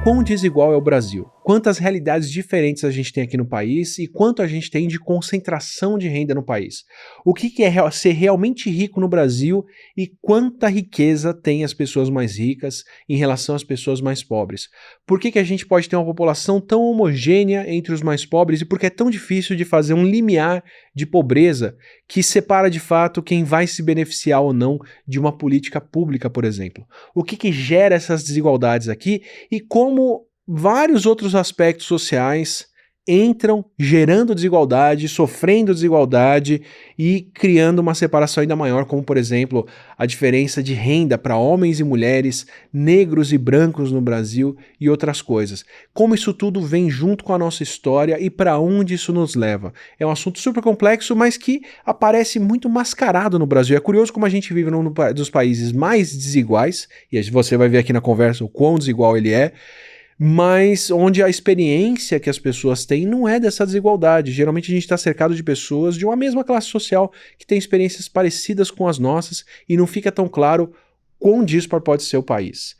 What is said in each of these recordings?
quão desigual é o Brasil, quantas realidades diferentes a gente tem aqui no país e quanto a gente tem de concentração de renda no país. O que é ser realmente rico no Brasil e quanta riqueza tem as pessoas mais ricas em relação às pessoas mais pobres. Por que a gente pode ter uma população tão homogênea entre os mais pobres e por que é tão difícil de fazer um limiar de pobreza que separa de fato quem vai se beneficiar ou não de uma política pública, por exemplo. O que gera essas desigualdades aqui e como vários outros aspectos sociais entram gerando desigualdade, sofrendo desigualdade e criando uma separação ainda maior, como por exemplo a diferença de renda para homens e mulheres, negros e brancos no Brasil e outras coisas. Como isso tudo vem junto com a nossa história e para onde isso nos leva. É um assunto super complexo, mas que aparece muito mascarado no Brasil. É curioso como a gente vive num dos países mais desiguais, e você vai ver aqui na conversa o quão desigual ele é, mas onde a experiência que as pessoas têm não é dessa desigualdade. Geralmente a gente está cercado de pessoas de uma mesma classe social que têm experiências parecidas com as nossas e não fica tão claro quão dispar pode ser o país.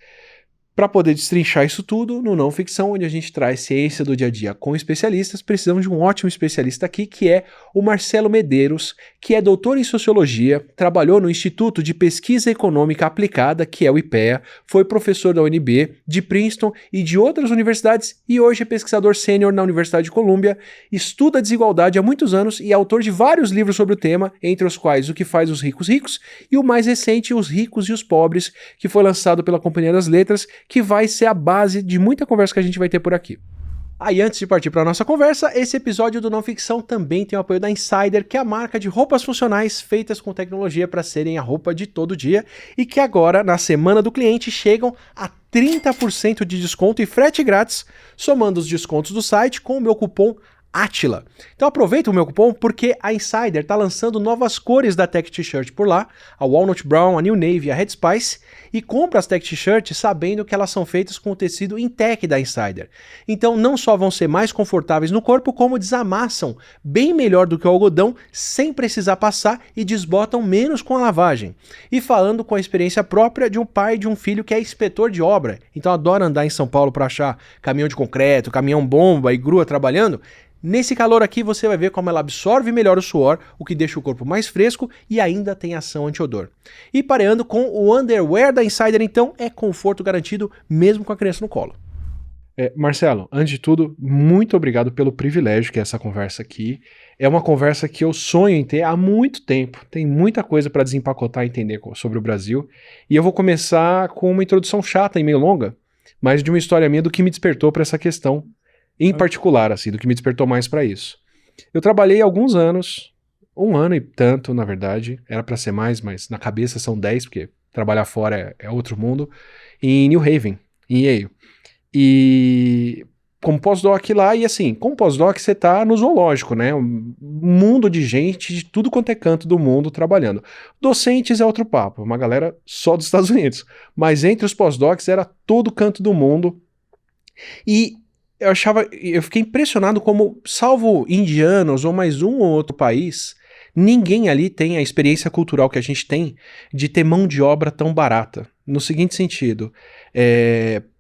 Para poder destrinchar isso tudo, no Não Ficção, onde a gente traz ciência do dia a dia com especialistas, precisamos de um ótimo especialista aqui, que é o Marcelo Medeiros, que é doutor em Sociologia, trabalhou no Instituto de Pesquisa Econômica Aplicada, que é o IPEA, foi professor da UNB, de Princeton e de outras universidades e hoje é pesquisador sênior na Universidade de Colômbia, estuda desigualdade há muitos anos e é autor de vários livros sobre o tema, entre os quais O que faz os ricos ricos e o mais recente, Os ricos e os pobres, que foi lançado pela Companhia das Letras, que vai ser a base de muita conversa que a gente vai ter por aqui. Aí, antes de partir para a nossa conversa, esse episódio do Não Ficção também tem o apoio da Insider, que é a marca de roupas funcionais feitas com tecnologia para serem a roupa de todo dia e que agora, na semana do cliente, chegam a 30% de desconto e frete grátis, somando os descontos do site com o meu cupom Átila. Então aproveita o meu cupom porque a Insider está lançando novas cores da Tech T-Shirt por lá, a Walnut Brown, a New Navy e a Red Spice, e compra as Tech T-Shirts sabendo que elas são feitas com o tecido Intec da Insider. Então não só vão ser mais confortáveis no corpo, como desamassam bem melhor do que o algodão, sem precisar passar e desbotam menos com a lavagem. E falando com a experiência própria de um pai de um filho que é inspetor de obra, então adora andar em São Paulo para achar caminhão de concreto, caminhão bomba e grua trabalhando, nesse calor aqui você vai ver como ela absorve melhor o suor, o que deixa o corpo mais fresco e ainda tem ação anti-odor. E pareando com o underwear da Insider, então, é conforto garantido mesmo com a criança no colo. Marcelo, antes de tudo, muito obrigado pelo privilégio que é essa conversa aqui. É uma conversa que eu sonho em ter há muito tempo. Tem muita coisa para desempacotar e entender sobre o Brasil. E eu vou começar com uma introdução chata e meio longa, mas de uma história minha do que me despertou para essa questão em particular, assim, do que me despertou mais para isso. Eu trabalhei alguns anos, 1 ano e tanto, na verdade, era para ser mais, mas na cabeça são 10, porque trabalhar fora é outro mundo, em New Haven, em Yale. E como pós-doc lá, e assim, como pós-doc você tá no zoológico, né? Um mundo de gente de tudo quanto é canto do mundo trabalhando. Docentes é outro papo, uma galera só dos Estados Unidos. Mas entre os pós-docs era todo canto do mundo. E eu fiquei impressionado como, salvo indianos ou mais um ou outro país, ninguém ali tem a experiência cultural que a gente tem de ter mão de obra tão barata. No seguinte sentido,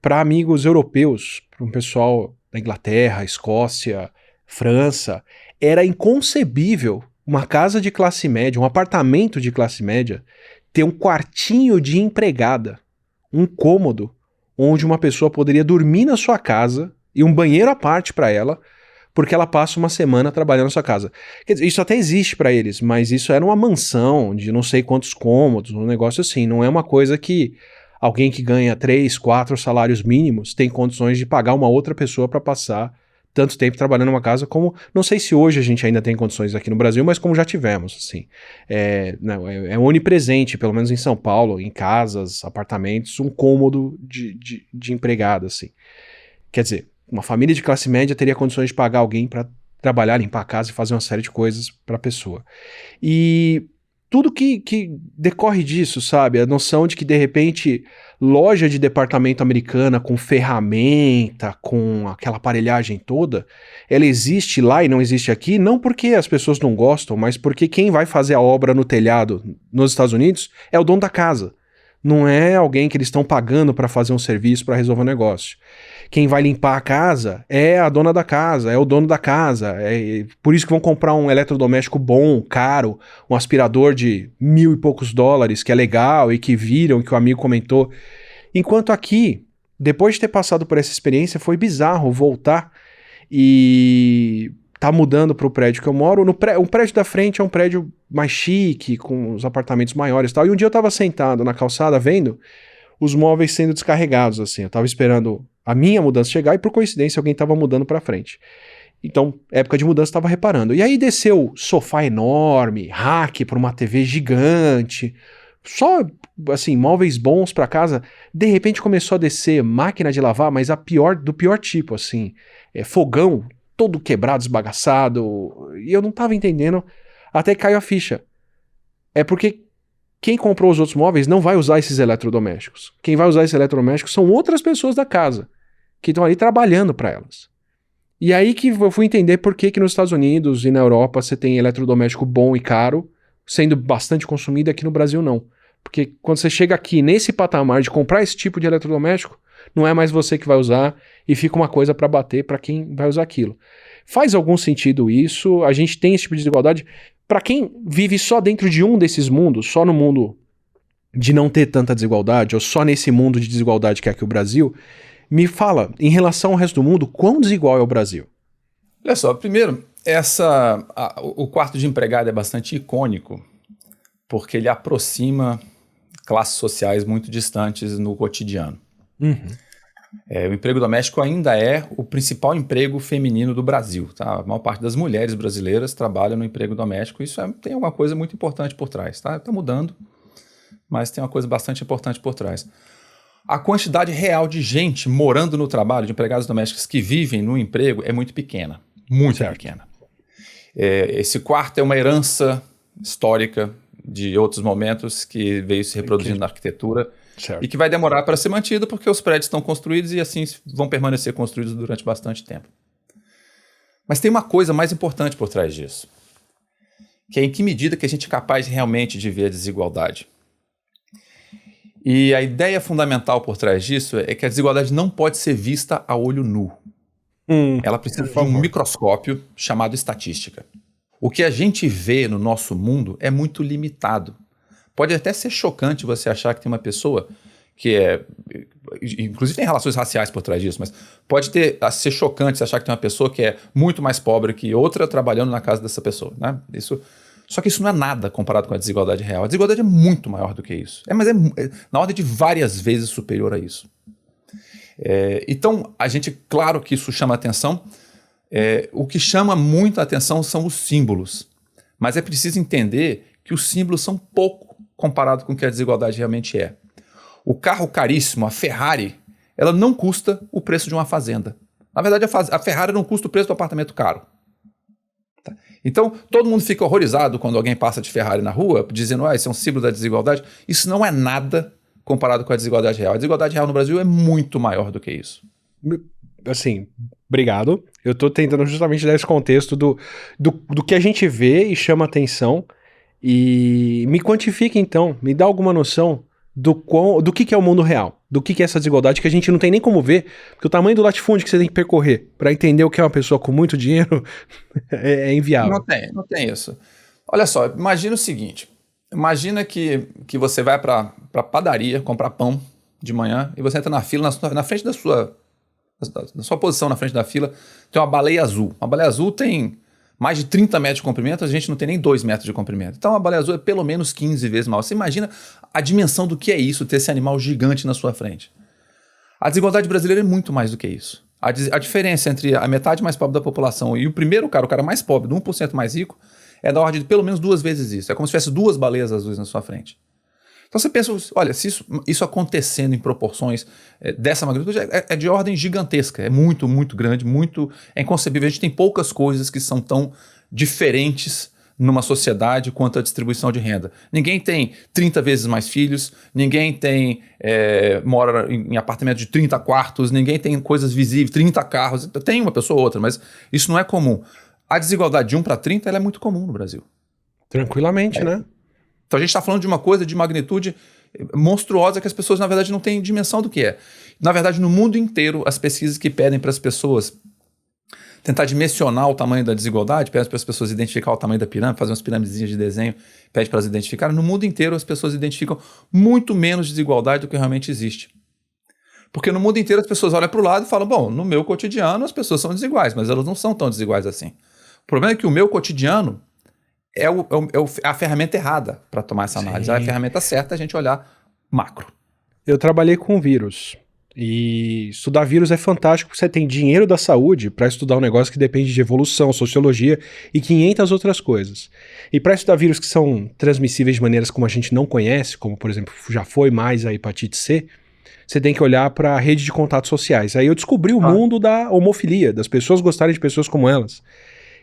para amigos europeus, para um pessoal da Inglaterra, Escócia, França, era inconcebível uma casa de classe média, um apartamento de classe média, ter um quartinho de empregada, um cômodo, onde uma pessoa poderia dormir na sua casa e um banheiro à parte para ela, porque ela passa uma semana trabalhando na sua casa. Quer dizer, isso até existe para eles, mas isso era uma mansão de não sei quantos cômodos, um negócio assim, não é uma coisa que alguém que ganha 3, 4 salários mínimos tem condições de pagar uma outra pessoa para passar tanto tempo trabalhando numa casa como, não sei se hoje a gente ainda tem condições aqui no Brasil, mas como já tivemos, assim. É onipresente, pelo menos em São Paulo, em casas, apartamentos, um cômodo de empregada, assim. Quer dizer, uma família de classe média teria condições de pagar alguém para trabalhar, limpar a casa e fazer uma série de coisas para a pessoa. E tudo que decorre disso, sabe? A noção de que, de repente, loja de departamento americana com ferramenta, com aquela aparelhagem toda, ela existe lá e não existe aqui, não porque as pessoas não gostam, mas porque quem vai fazer a obra no telhado nos Estados Unidos é o dono da casa. Não é alguém que eles estão pagando para fazer um serviço, para resolver um negócio. quem vai limpar a casa é a dona da casa, é o dono da casa. É por isso que vão comprar um eletrodoméstico bom, caro, um aspirador de $1.000 e poucos, que é legal e que viram, que o amigo comentou. Enquanto aqui, depois de ter passado por essa experiência, foi bizarro voltar e tá mudando pro prédio que eu moro. O prédio da frente é um prédio mais chique, com os apartamentos maiores e tal. E um dia eu tava sentado na calçada vendo os móveis sendo descarregados, assim. Eu tava esperando a minha mudança chegar e, por coincidência, alguém tava mudando pra frente. Então, época de mudança, eu tava reparando. E aí desceu sofá enorme, rack pra uma TV gigante, só, assim, móveis bons pra casa. De repente começou a descer máquina de lavar, mas do pior tipo, assim. Fogão todo quebrado, esbagaçado. E eu não tava entendendo, até que caiu a ficha. É porque quem comprou os outros móveis não vai usar esses eletrodomésticos. Quem vai usar esses eletrodomésticos são outras pessoas da casa, que estão ali trabalhando para elas. E aí que eu fui entender por que nos Estados Unidos e na Europa você tem eletrodoméstico bom e caro, sendo bastante consumido, aqui no Brasil não. Porque quando você chega aqui nesse patamar de comprar esse tipo de eletrodoméstico, não é mais você que vai usar e fica uma coisa para bater para quem vai usar aquilo. Faz algum sentido isso? A gente tem esse tipo de desigualdade. Para quem vive só dentro de um desses mundos, só no mundo de não ter tanta desigualdade, ou só nesse mundo de desigualdade que é aqui o Brasil, me fala, em relação ao resto do mundo, quão desigual é o Brasil? Olha só, primeiro, o quarto de empregado é bastante icônico, porque ele aproxima classes sociais muito distantes no cotidiano. Uhum. O emprego doméstico ainda é o principal emprego feminino do Brasil. Tá? A maior parte das mulheres brasileiras trabalha no emprego doméstico. Isso tem alguma coisa muito importante por trás. Tá mudando, mas tem uma coisa bastante importante por trás. A quantidade real de gente morando no trabalho, de empregados domésticos que vivem no emprego, é muito pequena. Muito pequena. Esse quarto é uma herança histórica de outros momentos que veio se reproduzindo na arquitetura. Certo. E que vai demorar para ser mantido porque os prédios estão construídos e assim vão permanecer construídos durante bastante tempo. Mas tem uma coisa mais importante por trás disso, que é em que medida que a gente é capaz realmente de ver a desigualdade. E a ideia fundamental por trás disso é que a desigualdade não pode ser vista a olho nu. Ela precisa de um microscópio chamado estatística. O que a gente vê no nosso mundo é muito limitado. Pode até ser chocante você achar que tem uma pessoa que inclusive tem relações raciais por trás disso, mas pode ser chocante você achar que tem uma pessoa que é muito mais pobre que outra trabalhando na casa dessa pessoa, né? Só que isso não é nada comparado com a desigualdade real. A desigualdade é muito maior do que isso. Mas é na ordem de várias vezes superior a isso. Então, a gente, claro que isso chama atenção. O que chama muito a atenção são os símbolos. Mas é preciso entender que os símbolos são pouco comparado com o que a desigualdade realmente é. O carro caríssimo, a Ferrari, ela não custa o preço de uma fazenda. Na verdade, a Ferrari não custa o preço do apartamento caro. Tá? Então, todo mundo fica horrorizado quando alguém passa de Ferrari na rua, dizendo, esse é um símbolo da desigualdade. Isso não é nada comparado com a desigualdade real. A desigualdade real no Brasil é muito maior do que isso. Assim, obrigado. Eu estou tentando justamente dar esse contexto do que a gente vê e chama atenção. E me quantifica então, me dá alguma noção do que é o mundo real, do que é essa desigualdade que a gente não tem nem como ver, porque o tamanho do latifúndio que você tem que percorrer para entender o que é uma pessoa com muito dinheiro é inviável. Não tem isso. Olha só, imagina o seguinte, imagina que você vai para padaria comprar pão de manhã e você entra na fila, na frente da sua posição na frente da fila, tem uma baleia azul. Uma baleia azul tem mais de 30 metros de comprimento, a gente não tem nem 2 metros de comprimento. Então a baleia azul é pelo menos 15 vezes maior. Você imagina a dimensão do que é isso, ter esse animal gigante na sua frente. A desigualdade brasileira é muito mais do que isso. A diferença entre a metade mais pobre da população e o primeiro cara, o cara mais pobre, do 1% mais rico, é da ordem de pelo menos 2 vezes isso. É como se tivesse 2 baleias azuis na sua frente. Então você pensa, olha, se isso acontecendo em proporções dessa magnitude, é de ordem gigantesca, é muito, muito grande, é inconcebível. A gente tem poucas coisas que são tão diferentes numa sociedade quanto a distribuição de renda. Ninguém tem 30 vezes mais filhos, ninguém mora em apartamento de 30 quartos, ninguém tem coisas visíveis, 30 carros, tem uma pessoa ou outra, mas isso não é comum. A desigualdade de 1 para 30 ela é muito comum no Brasil. Tranquilamente, né? Então a gente está falando de uma coisa de magnitude monstruosa que as pessoas, na verdade, não têm dimensão do que é. Na verdade, no mundo inteiro, as pesquisas que pedem para as pessoas tentar dimensionar o tamanho da desigualdade, pede para as pessoas identificar o tamanho da pirâmide, fazer umas piramidezinhas de desenho, pede para elas identificarem. No mundo inteiro, as pessoas identificam muito menos desigualdade do que realmente existe. Porque no mundo inteiro, as pessoas olham para o lado e falam, bom, no meu cotidiano as pessoas são desiguais, mas elas não são tão desiguais assim. O problema é que o meu cotidiano é a ferramenta errada para tomar essa análise. A ferramenta certa é a gente olhar macro. Eu trabalhei com vírus. E estudar vírus é fantástico porque você tem dinheiro da saúde para estudar um negócio que depende de evolução, sociologia e 500 outras coisas. E para estudar vírus que são transmissíveis de maneiras como a gente não conhece, como por exemplo já foi mais a hepatite C, você tem que olhar para a rede de contatos sociais. Aí eu descobri o mundo da homofilia, das pessoas gostarem de pessoas como elas.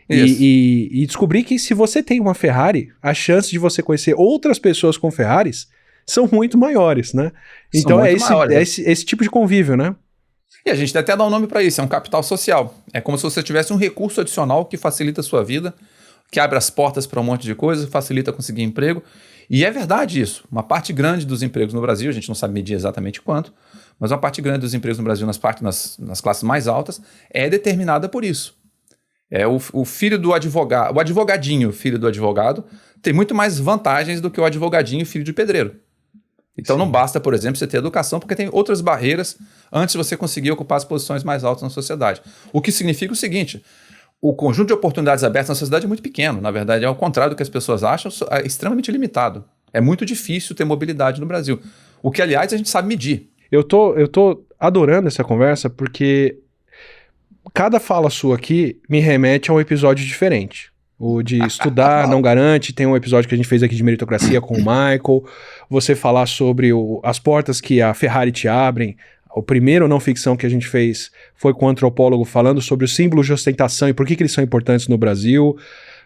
E descobri que se você tem uma Ferrari, a chance de você conhecer outras pessoas com Ferraris são muito maiores, né? Então é esse tipo de convívio, né? E a gente até dá um nome para isso, é um capital social. É como se você tivesse um recurso adicional que facilita a sua vida, que abre as portas para um monte de coisa, facilita conseguir emprego. E é verdade isso. Uma parte grande dos empregos no Brasil, a gente não sabe medir exatamente quanto, mas uma parte grande dos empregos no Brasil nas classes mais altas é determinada por isso. É o filho do advogado, o advogadinho, filho do advogado, tem muito mais vantagens do que o advogadinho, filho de pedreiro. Então não basta, por exemplo, você ter educação, porque tem outras barreiras antes de você conseguir ocupar as posições mais altas na sociedade. O que significa o seguinte, o conjunto de oportunidades abertas na sociedade é muito pequeno. Na verdade, é ao contrário do que as pessoas acham, é extremamente limitado. É muito difícil ter mobilidade no Brasil. O que, aliás, a gente sabe medir. Eu tô adorando essa conversa porque cada fala sua aqui me remete a um episódio diferente. O de estudar não garante, tem um episódio que a gente fez aqui de meritocracia com o Michael, você falar sobre as portas que a Ferrari te abrem. O primeiro não ficção que a gente fez foi com um antropólogo falando sobre os símbolos de ostentação e por que eles são importantes no Brasil.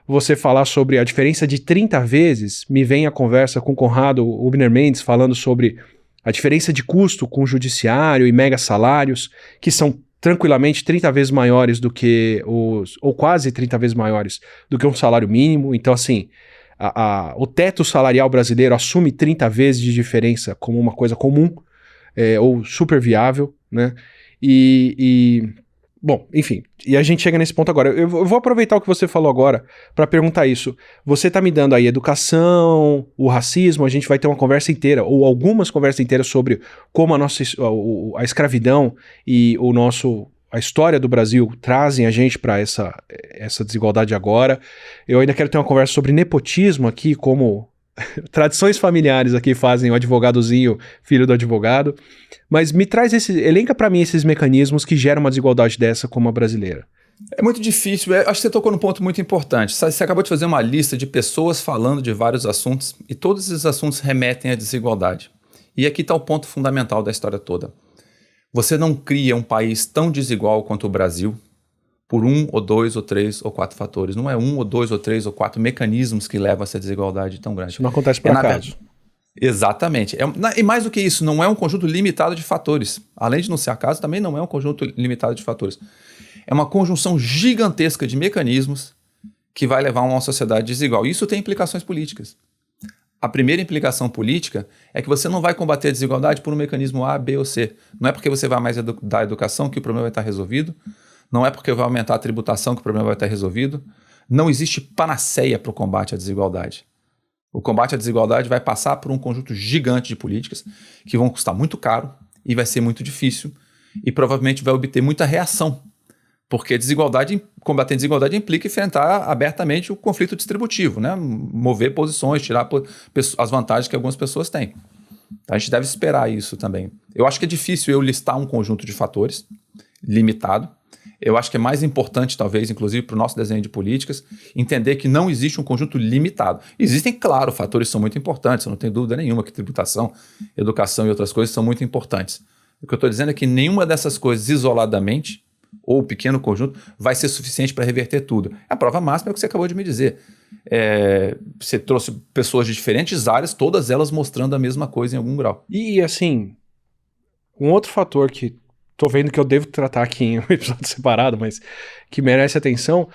Você falar sobre a diferença de 30 vezes, me vem a conversa com o Conrado Ubner Mendes falando sobre a diferença de custo com o judiciário e mega salários, que são tranquilamente 30 vezes maiores do que ou quase 30 vezes maiores do que um salário mínimo. Então, assim, o teto salarial brasileiro assume 30 vezes de diferença como uma coisa comum, ou super viável, né? Bom, enfim, e a gente chega nesse ponto agora. Eu vou aproveitar o que você falou agora para perguntar isso. Você tá me dando aí educação, o racismo, a gente vai ter uma conversa inteira, ou algumas conversas inteiras sobre como a escravidão e a história do Brasil trazem a gente para essa desigualdade agora. Eu ainda quero ter uma conversa sobre nepotismo aqui, como tradições familiares aqui fazem o advogadozinho, filho do advogado. Mas elenca pra mim esses mecanismos que geram uma desigualdade dessa como a brasileira. É muito difícil, acho que você tocou num ponto muito importante. Você acabou de fazer uma lista de pessoas falando de vários assuntos e todos esses assuntos remetem à desigualdade. E aqui está o ponto fundamental da história toda. Você não cria um país tão desigual quanto o Brasil por 1, ou 2, ou 3, ou 4 fatores. Não é 1, ou 2, ou 3, ou 4 mecanismos que levam a essa desigualdade tão grande. Isso não acontece por acaso. Exatamente. E mais do que isso, não é um conjunto limitado de fatores. Além de não ser acaso, também não é um conjunto limitado de fatores. É uma conjunção gigantesca de mecanismos que vai levar a uma sociedade desigual. E isso tem implicações políticas. A primeira implicação política é que você não vai combater a desigualdade por um mecanismo A, B ou C. Não é porque você vai mais dar educação que o problema vai estar resolvido. Não é porque vai aumentar a tributação que o problema vai estar resolvido. Não existe panaceia para o combate à desigualdade. O combate à desigualdade vai passar por um conjunto gigante de políticas que vão custar muito caro e vai ser muito difícil e provavelmente vai obter muita reação. Porque combater a desigualdade implica enfrentar abertamente o conflito distributivo, né? Mover posições, tirar as vantagens que algumas pessoas têm. A gente deve esperar isso também. Eu acho que é difícil eu listar um conjunto de fatores limitado. Eu acho que é mais importante, talvez, inclusive para o nosso desenho de políticas, entender que não existe um conjunto limitado. Existem, claro, fatores que são muito importantes, eu não tenho dúvida nenhuma que tributação, educação e outras coisas são muito importantes. O que eu estou dizendo é que nenhuma dessas coisas isoladamente, ou pequeno conjunto, vai ser suficiente para reverter tudo. A prova máxima é o que você acabou de me dizer. Você trouxe pessoas de diferentes áreas, todas elas mostrando a mesma coisa em algum grau. E, assim, um outro fator que tô vendo que eu devo tratar aqui em um episódio separado, mas que merece atenção,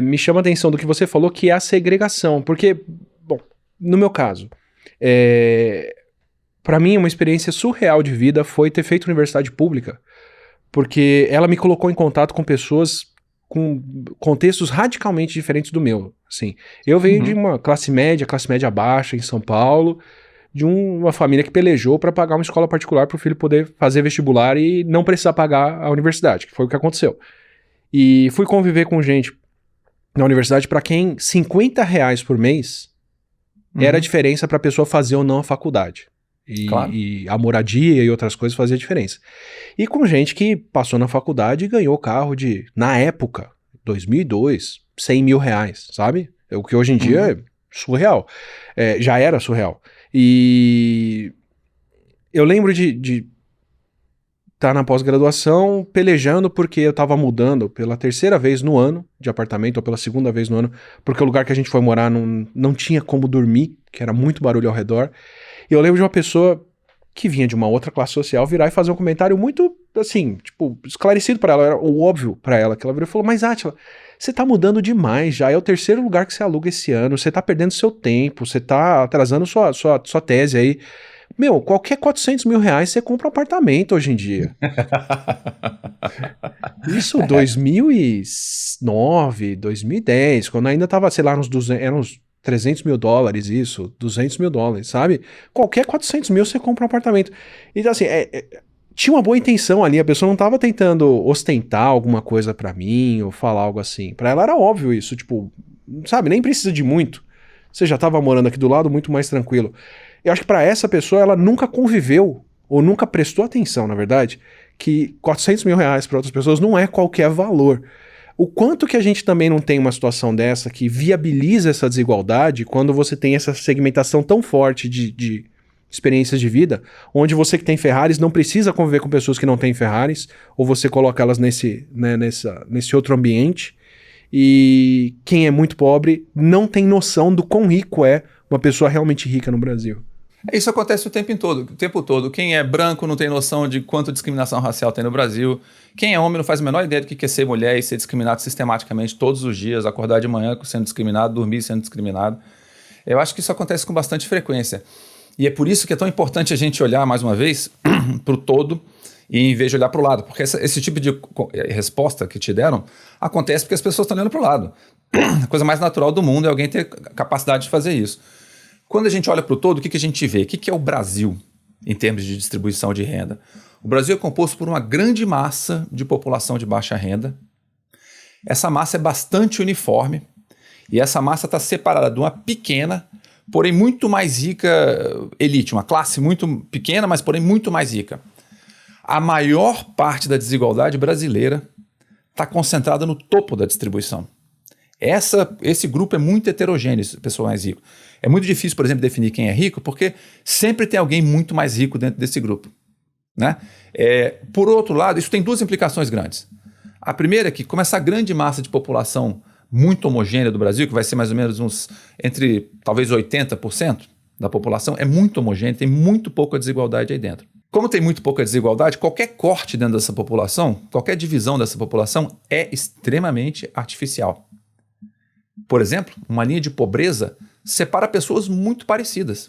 me chama a atenção do que você falou, que é a segregação. Porque, bom, no meu caso, Pra mim, uma experiência surreal de vida foi ter feito universidade pública, porque ela me colocou em contato com pessoas com contextos radicalmente diferentes do meu. Assim, eu venho de uma classe média baixa em São Paulo, de uma família que pelejou para pagar uma escola particular para o filho poder fazer vestibular e não precisar pagar a universidade, que foi o que aconteceu. E fui conviver com gente na universidade para quem R$ 50 por mês era a diferença para a pessoa fazer ou não a faculdade. Claro. E a moradia e outras coisas fazia diferença. E com gente que passou na faculdade e ganhou carro de, na época, 2002, R$ 100 mil, sabe? O que hoje em dia é surreal. Já era surreal. E eu lembro de estar na pós-graduação pelejando porque eu tava mudando pela terceira vez no ano de apartamento, ou pela segunda vez no ano, porque o lugar que a gente foi morar não tinha como dormir, que era muito barulho ao redor. E eu lembro de uma pessoa que vinha de uma outra classe social virar e fazer um comentário muito, assim, tipo, esclarecido pra ela, era o óbvio pra ela, que ela virou e falou: mas Átila, você tá mudando demais já, é o terceiro lugar que você aluga esse ano, você tá perdendo seu tempo, você tá atrasando sua tese aí. Meu, qualquer R$ 400 mil você compra um apartamento hoje em dia. Isso 2009, 2010, quando ainda tava, sei lá, eram uns $300 mil, isso, $200 mil, sabe? Qualquer 400 mil você compra um apartamento. Então, assim, tinha uma boa intenção ali, a pessoa não tava tentando ostentar alguma coisa pra mim, ou falar algo assim. Pra ela era óbvio isso, tipo, sabe, nem precisa de muito. Você já tava morando aqui do lado, muito mais tranquilo. Eu acho que pra essa pessoa, ela nunca conviveu, ou nunca prestou atenção, na verdade, que R$ 400 mil pra outras pessoas não é qualquer valor. O quanto que a gente também não tem uma situação dessa que viabiliza essa desigualdade quando você tem essa segmentação tão forte de experiências de vida, onde você que tem Ferraris não precisa conviver com pessoas que não têm Ferraris, ou você coloca elas nesse outro ambiente, e quem é muito pobre não tem noção do quão rico é uma pessoa realmente rica no Brasil. Isso acontece o tempo todo. Quem é branco não tem noção de quanto discriminação racial tem no Brasil. Quem é homem não faz a menor ideia do que é ser mulher e ser discriminado sistematicamente todos os dias, acordar de manhã sendo discriminado, dormir sendo discriminado. Eu acho que isso acontece com bastante frequência. E é por isso que é tão importante a gente olhar, mais uma vez, para o todo e em vez de olhar para o lado. Porque esse tipo de resposta que te deram acontece porque as pessoas estão olhando para o lado. A coisa mais natural do mundo é alguém ter capacidade de fazer isso. Quando a gente olha para o todo, o que a gente vê? O que é o Brasil em termos de distribuição de renda? O Brasil é composto por uma grande massa de população de baixa renda. Essa massa é bastante uniforme e essa massa está separada de uma pequena, porém muito mais rica elite, uma classe muito pequena, mas porém muito mais rica. A maior parte da desigualdade brasileira está concentrada no topo da distribuição. Esse grupo é muito heterogêneo, esse pessoal mais rico. É muito difícil, por exemplo, definir quem é rico, porque sempre tem alguém muito mais rico dentro desse grupo, né? Por outro lado, isso tem duas implicações grandes. A primeira é que, como essa grande massa de população muito homogênea do Brasil, que vai ser mais ou menos entre talvez 80% da população, é muito homogênea, tem muito pouca desigualdade aí dentro. Como tem muito pouca desigualdade, qualquer corte dentro dessa população, qualquer divisão dessa população é extremamente artificial. Por exemplo, uma linha de pobreza separa pessoas muito parecidas.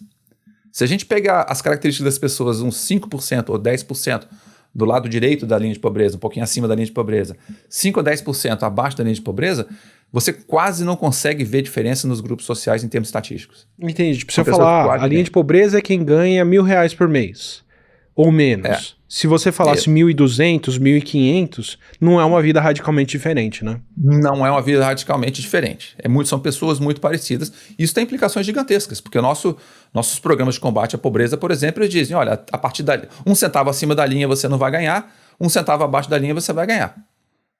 Se a gente pegar as características das pessoas, uns 5% ou 10% do lado direito da linha de pobreza, um pouquinho acima da linha de pobreza, 5 ou 10% abaixo da linha de pobreza, você quase não consegue ver diferença nos grupos sociais em termos estatísticos. Entendi. Tipo, se eu falar, a linha de pobreza é quem ganha R$ 1.000 por mês, ou menos. Se você falasse 1.200, 1.500, não é uma vida radicalmente diferente, né? Não é uma vida radicalmente diferente. São pessoas muito parecidas. Isso tem implicações gigantescas, porque nossos programas de combate à pobreza, por exemplo, eles dizem, olha, a partir da 1 centavo acima da linha você não vai ganhar, 1 centavo abaixo da linha você vai ganhar.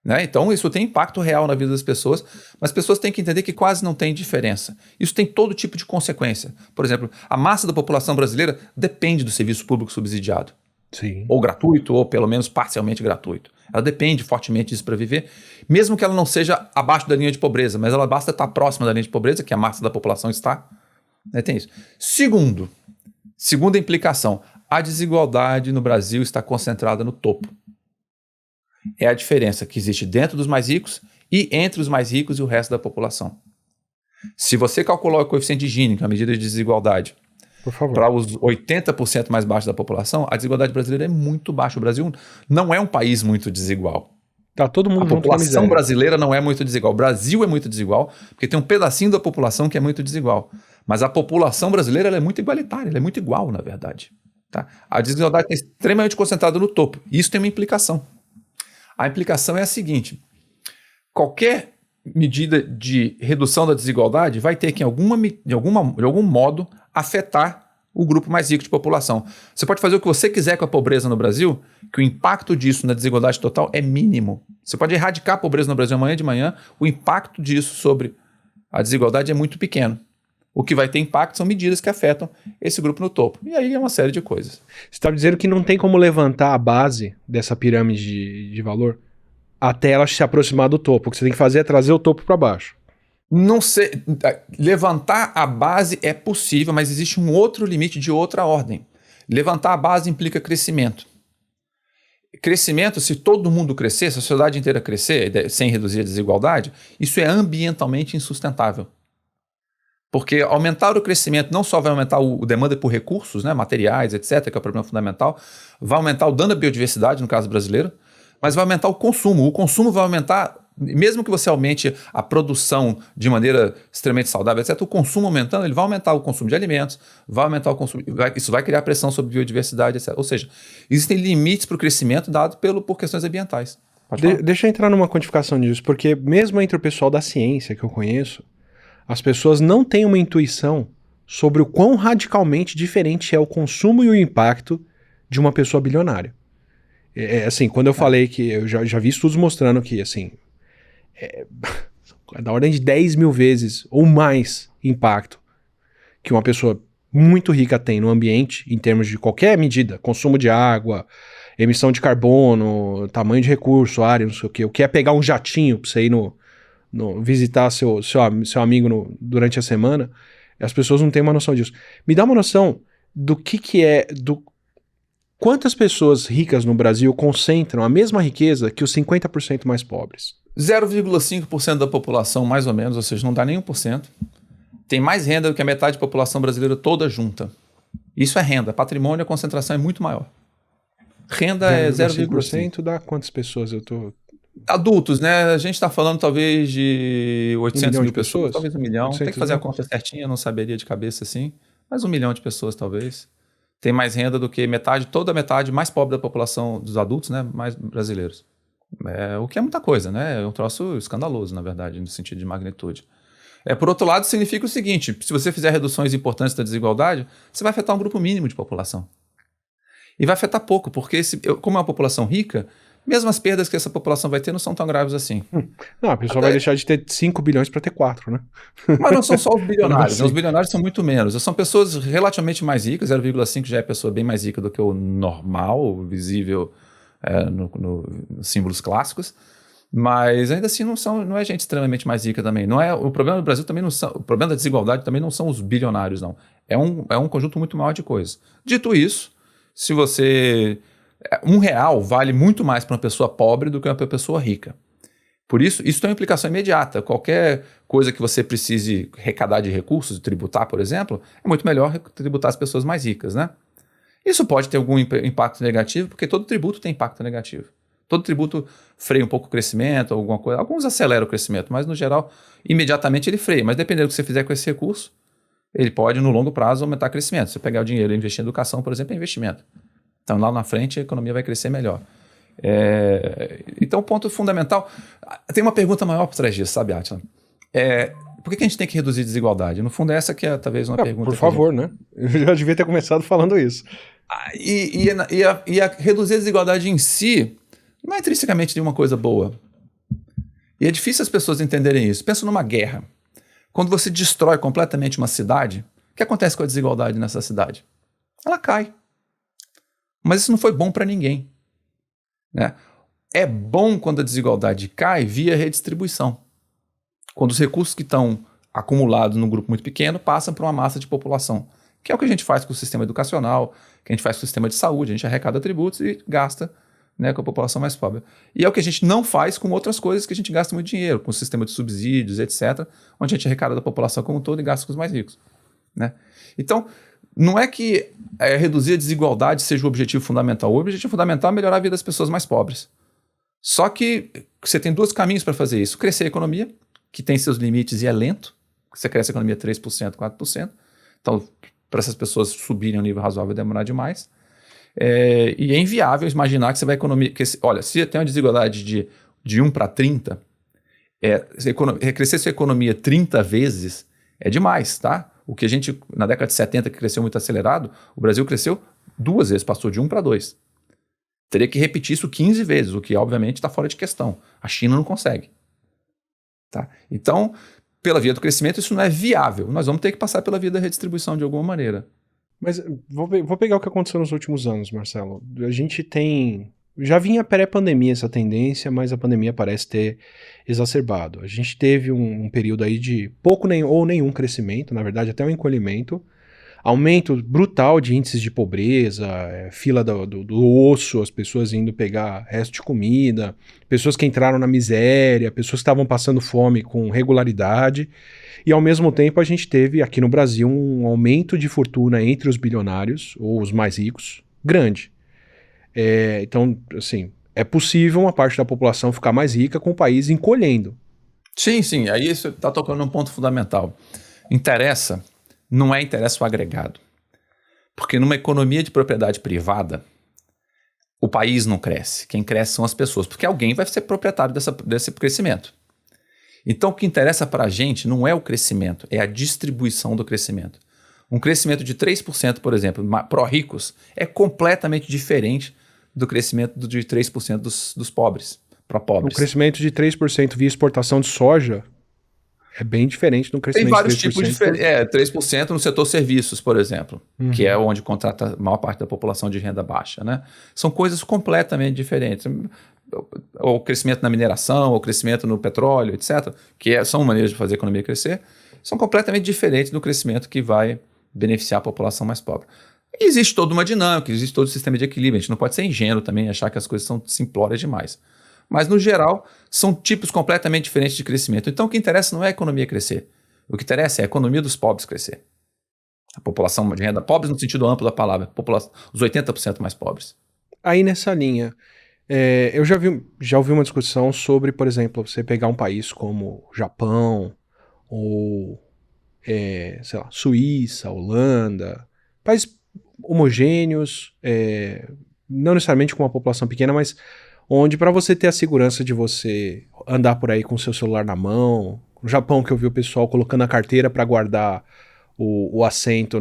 Né? Então isso tem impacto real na vida das pessoas, mas as pessoas têm que entender que quase não tem diferença. Isso tem todo tipo de consequência. Por exemplo, a massa da população brasileira depende do serviço público subsidiado. Sim. Ou gratuito, ou pelo menos parcialmente gratuito. Ela depende fortemente disso para viver, mesmo que ela não seja abaixo da linha de pobreza, mas ela basta estar próxima da linha de pobreza, que a massa da população está. Tem isso. Segunda implicação, a desigualdade no Brasil está concentrada no topo. É a diferença que existe dentro dos mais ricos e entre os mais ricos e o resto da população. Se você calcular o coeficiente de Gini, que é a medida de desigualdade, Por favor. Para os 80% mais baixos da população, a desigualdade brasileira é muito baixa. O Brasil não é um país muito desigual. Tá todo mundo A junto com a população miséria. brasileira não é muito desigual. O Brasil é muito desigual, porque tem um pedacinho da população que é muito desigual. Mas a população brasileira ela é muito igualitária, ela é muito igual, na verdade. Tá? A desigualdade é extremamente concentrada no topo. Isso tem uma implicação. A implicação é a seguinte: qualquer medida de redução da desigualdade vai ter que, de algum modo, afetar o grupo mais rico de população. Você pode fazer o que você quiser com a pobreza no Brasil, que o impacto disso na desigualdade total é mínimo. Você pode erradicar a pobreza no Brasil amanhã de manhã, o impacto disso sobre a desigualdade é muito pequeno. O que vai ter impacto são medidas que afetam esse grupo no topo. E aí é uma série de coisas. Você está dizendo que não tem como levantar a base dessa pirâmide de valor até ela se aproximar do topo. O que você tem que fazer é trazer o topo para baixo. Não sei, levantar a base é possível, mas existe um outro limite de outra ordem. Levantar a base implica crescimento. Crescimento, se todo mundo crescer, se a sociedade inteira crescer, sem reduzir a desigualdade, isso é ambientalmente insustentável. Porque aumentar o crescimento não só vai aumentar a demanda por recursos, né, materiais, etc., que é o problema fundamental, vai aumentar o dano à biodiversidade, no caso brasileiro, mas vai aumentar o consumo. O consumo vai aumentar, mesmo que você aumente a produção de maneira extremamente saudável, etc., o consumo aumentando, ele vai aumentar o consumo de alimentos, vai aumentar o consumo, isso vai criar pressão sobre biodiversidade, etc. Ou seja, existem limites para o crescimento dado por questões ambientais. Deixa eu entrar numa quantificação disso, porque mesmo entre o pessoal da ciência que eu conheço, as pessoas não têm uma intuição sobre o quão radicalmente diferente é o consumo e o impacto de uma pessoa bilionária. Assim, quando eu falei que eu já vi estudos mostrando que, assim, é da ordem de 10 mil vezes ou mais impacto que uma pessoa muito rica tem no ambiente, em termos de qualquer medida, consumo de água, emissão de carbono, tamanho de recurso, área, não sei o que é pegar um jatinho pra você ir visitar seu amigo durante a semana, as pessoas não têm uma noção disso. Me dá uma noção do que é, quantas pessoas ricas no Brasil concentram a mesma riqueza que os 50% mais pobres? 0,5% da população, mais ou menos, ou seja, não dá nem 1%, tem mais renda do que a metade da população brasileira toda junta. Isso é renda. Patrimônio, a concentração é muito maior. Renda é 0,5%. Dá quantas pessoas eu tô... Adultos, né? A gente está falando talvez de 800 mil pessoas, talvez 1 milhão. Tem que fazer a conta certinha, eu não saberia de cabeça assim, mas 1 milhão de pessoas talvez. Tem mais renda do que toda a metade mais pobre da população dos adultos, né? Mais brasileiros. O que é muita coisa, né? É um troço escandaloso, na verdade, no sentido de magnitude. Por outro lado, significa o seguinte: se você fizer reduções importantes da desigualdade, você vai afetar um grupo mínimo de população. E vai afetar pouco, porque como é uma população rica, mesmo as perdas que essa população vai ter não são tão graves assim. Não, a pessoa vai deixar de ter 5 bilhões para ter 4, né? Mas não são só os bilionários, né? Os bilionários são muito menos. São pessoas relativamente mais ricas, 0,5 já é pessoa bem mais rica do que o normal, visível nos símbolos clássicos. Mas ainda assim não é gente extremamente mais rica também. Não é, o problema do Brasil também não são, o problema da desigualdade também não são os bilionários, não. É um conjunto muito maior de coisas. Dito isso, se você... R$1 vale muito mais para uma pessoa pobre do que para uma pessoa rica. Por isso tem uma implicação imediata. Qualquer coisa que você precise arrecadar de recursos, tributar, por exemplo, é muito melhor tributar as pessoas mais ricas, né? Isso pode ter algum impacto negativo, porque todo tributo tem impacto negativo. Todo tributo freia um pouco o crescimento, alguma coisa. Alguns aceleram o crescimento, mas no geral, imediatamente ele freia. Mas dependendo do que você fizer com esse recurso, ele pode, no longo prazo, aumentar o crescimento. Se você pegar o dinheiro e investir em educação, por exemplo, é investimento. Então, lá na frente, a economia vai crescer melhor. Então, o ponto fundamental... Tem uma pergunta maior por trás disso, sabe, Átila? Por que a gente tem que reduzir a desigualdade? No fundo, essa que é talvez uma pergunta... Por favor, né? Eu já devia ter começado falando isso. E a reduzir a desigualdade em si não é intrinsecamente de uma coisa boa. E é difícil as pessoas entenderem isso. Pensa numa guerra. Quando você destrói completamente uma cidade, o que acontece com a desigualdade nessa cidade? Ela cai. Mas isso não foi bom para ninguém, né? É bom quando a desigualdade cai via redistribuição. Quando os recursos que estão acumulados num grupo muito pequeno passam para uma massa de população. Que é o que a gente faz com o sistema educacional, que a gente faz com o sistema de saúde. A gente arrecada tributos e gasta, né, com a população mais pobre. E é o que a gente não faz com outras coisas que a gente gasta muito dinheiro, com o sistema de subsídios, etc., onde a gente arrecada da população como um todo e gasta com os mais ricos, né? Então, Não é que reduzir a desigualdade seja o objetivo fundamental. O objetivo fundamental é melhorar a vida das pessoas mais pobres. Só que você tem dois caminhos para fazer isso. Crescer a economia, que tem seus limites e é lento. Você cresce a economia 3%, 4%. Então, para essas pessoas subirem a um nível razoável, vai demorar demais. E é inviável imaginar que você vai economizar. Olha, se tem uma desigualdade de 1 para 30, crescer sua economia 30 vezes é demais, tá? O que a gente, na década de 70, que cresceu muito acelerado, o Brasil cresceu 2 vezes, passou de 1 para 2. Teria que repetir isso 15 vezes, o que obviamente está fora de questão. A China não consegue. Tá? Então, pela via do crescimento, isso não é viável. Nós vamos ter que passar pela via da redistribuição de alguma maneira. Mas vou pegar o que aconteceu nos últimos anos, Marcelo. A gente tem... Já vinha pré-pandemia essa tendência, mas a pandemia parece ter exacerbado. A gente teve um período aí de pouco ou nenhum crescimento, na verdade até um encolhimento, aumento brutal de índices de pobreza, fila do osso, as pessoas indo pegar resto de comida, pessoas que entraram na miséria, pessoas que estavam passando fome com regularidade. E ao mesmo tempo a gente teve aqui no Brasil um aumento de fortuna entre os bilionários, ou os mais ricos, grande. Então, assim, é possível uma parte da população ficar mais rica com o país encolhendo. Sim. Aí você está tocando num ponto fundamental. Não é interesse o agregado. Porque numa economia de propriedade privada, o país não cresce. Quem cresce são as pessoas, porque alguém vai ser proprietário desse crescimento. Então, o que interessa para a gente não é o crescimento, é a distribuição do crescimento. Um crescimento de 3%, por exemplo, pró-ricos, é completamente diferente do crescimento de 3% dos pobres, pró-pobres. O crescimento de 3% via exportação de soja é bem diferente do crescimento de 3%. Tem vários de tipos diferentes. 3% no setor serviços, por exemplo, que é onde contrata a maior parte da população de renda baixa, né? São coisas completamente diferentes. O crescimento na mineração, o crescimento no petróleo, etc., são maneiras de fazer a economia crescer, são completamente diferentes do crescimento que vai beneficiar a população mais pobre. E existe toda uma dinâmica, existe todo um sistema de equilíbrio. A gente não pode ser ingênuo também e achar que as coisas são simplórias demais. Mas, no geral, são tipos completamente diferentes de crescimento. Então, o que interessa não é a economia crescer. O que interessa é a economia dos pobres crescer. A população de renda pobres no sentido amplo da palavra, os 80% mais pobres. Aí, nessa linha, eu já ouvi uma discussão sobre, por exemplo, você pegar um país como Japão ou, sei lá, Suíça, Holanda, países homogêneos, não necessariamente com uma população pequena, mas onde para você ter a segurança de você andar por aí com o seu celular na mão. No Japão, que eu vi o pessoal colocando a carteira para guardar o assento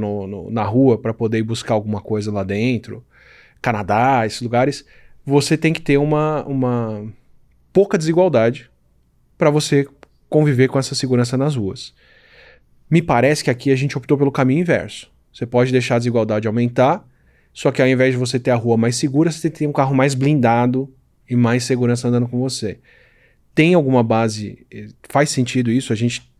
na rua para poder ir buscar alguma coisa lá dentro. Canadá, esses lugares, você tem que ter uma pouca desigualdade para você conviver com essa segurança nas ruas. Me parece que aqui a gente optou pelo caminho inverso. Você pode deixar a desigualdade aumentar, só que ao invés de você ter a rua mais segura, você tem que ter um carro mais blindado e mais segurança andando com você. Tem alguma base? Faz sentido isso? A gente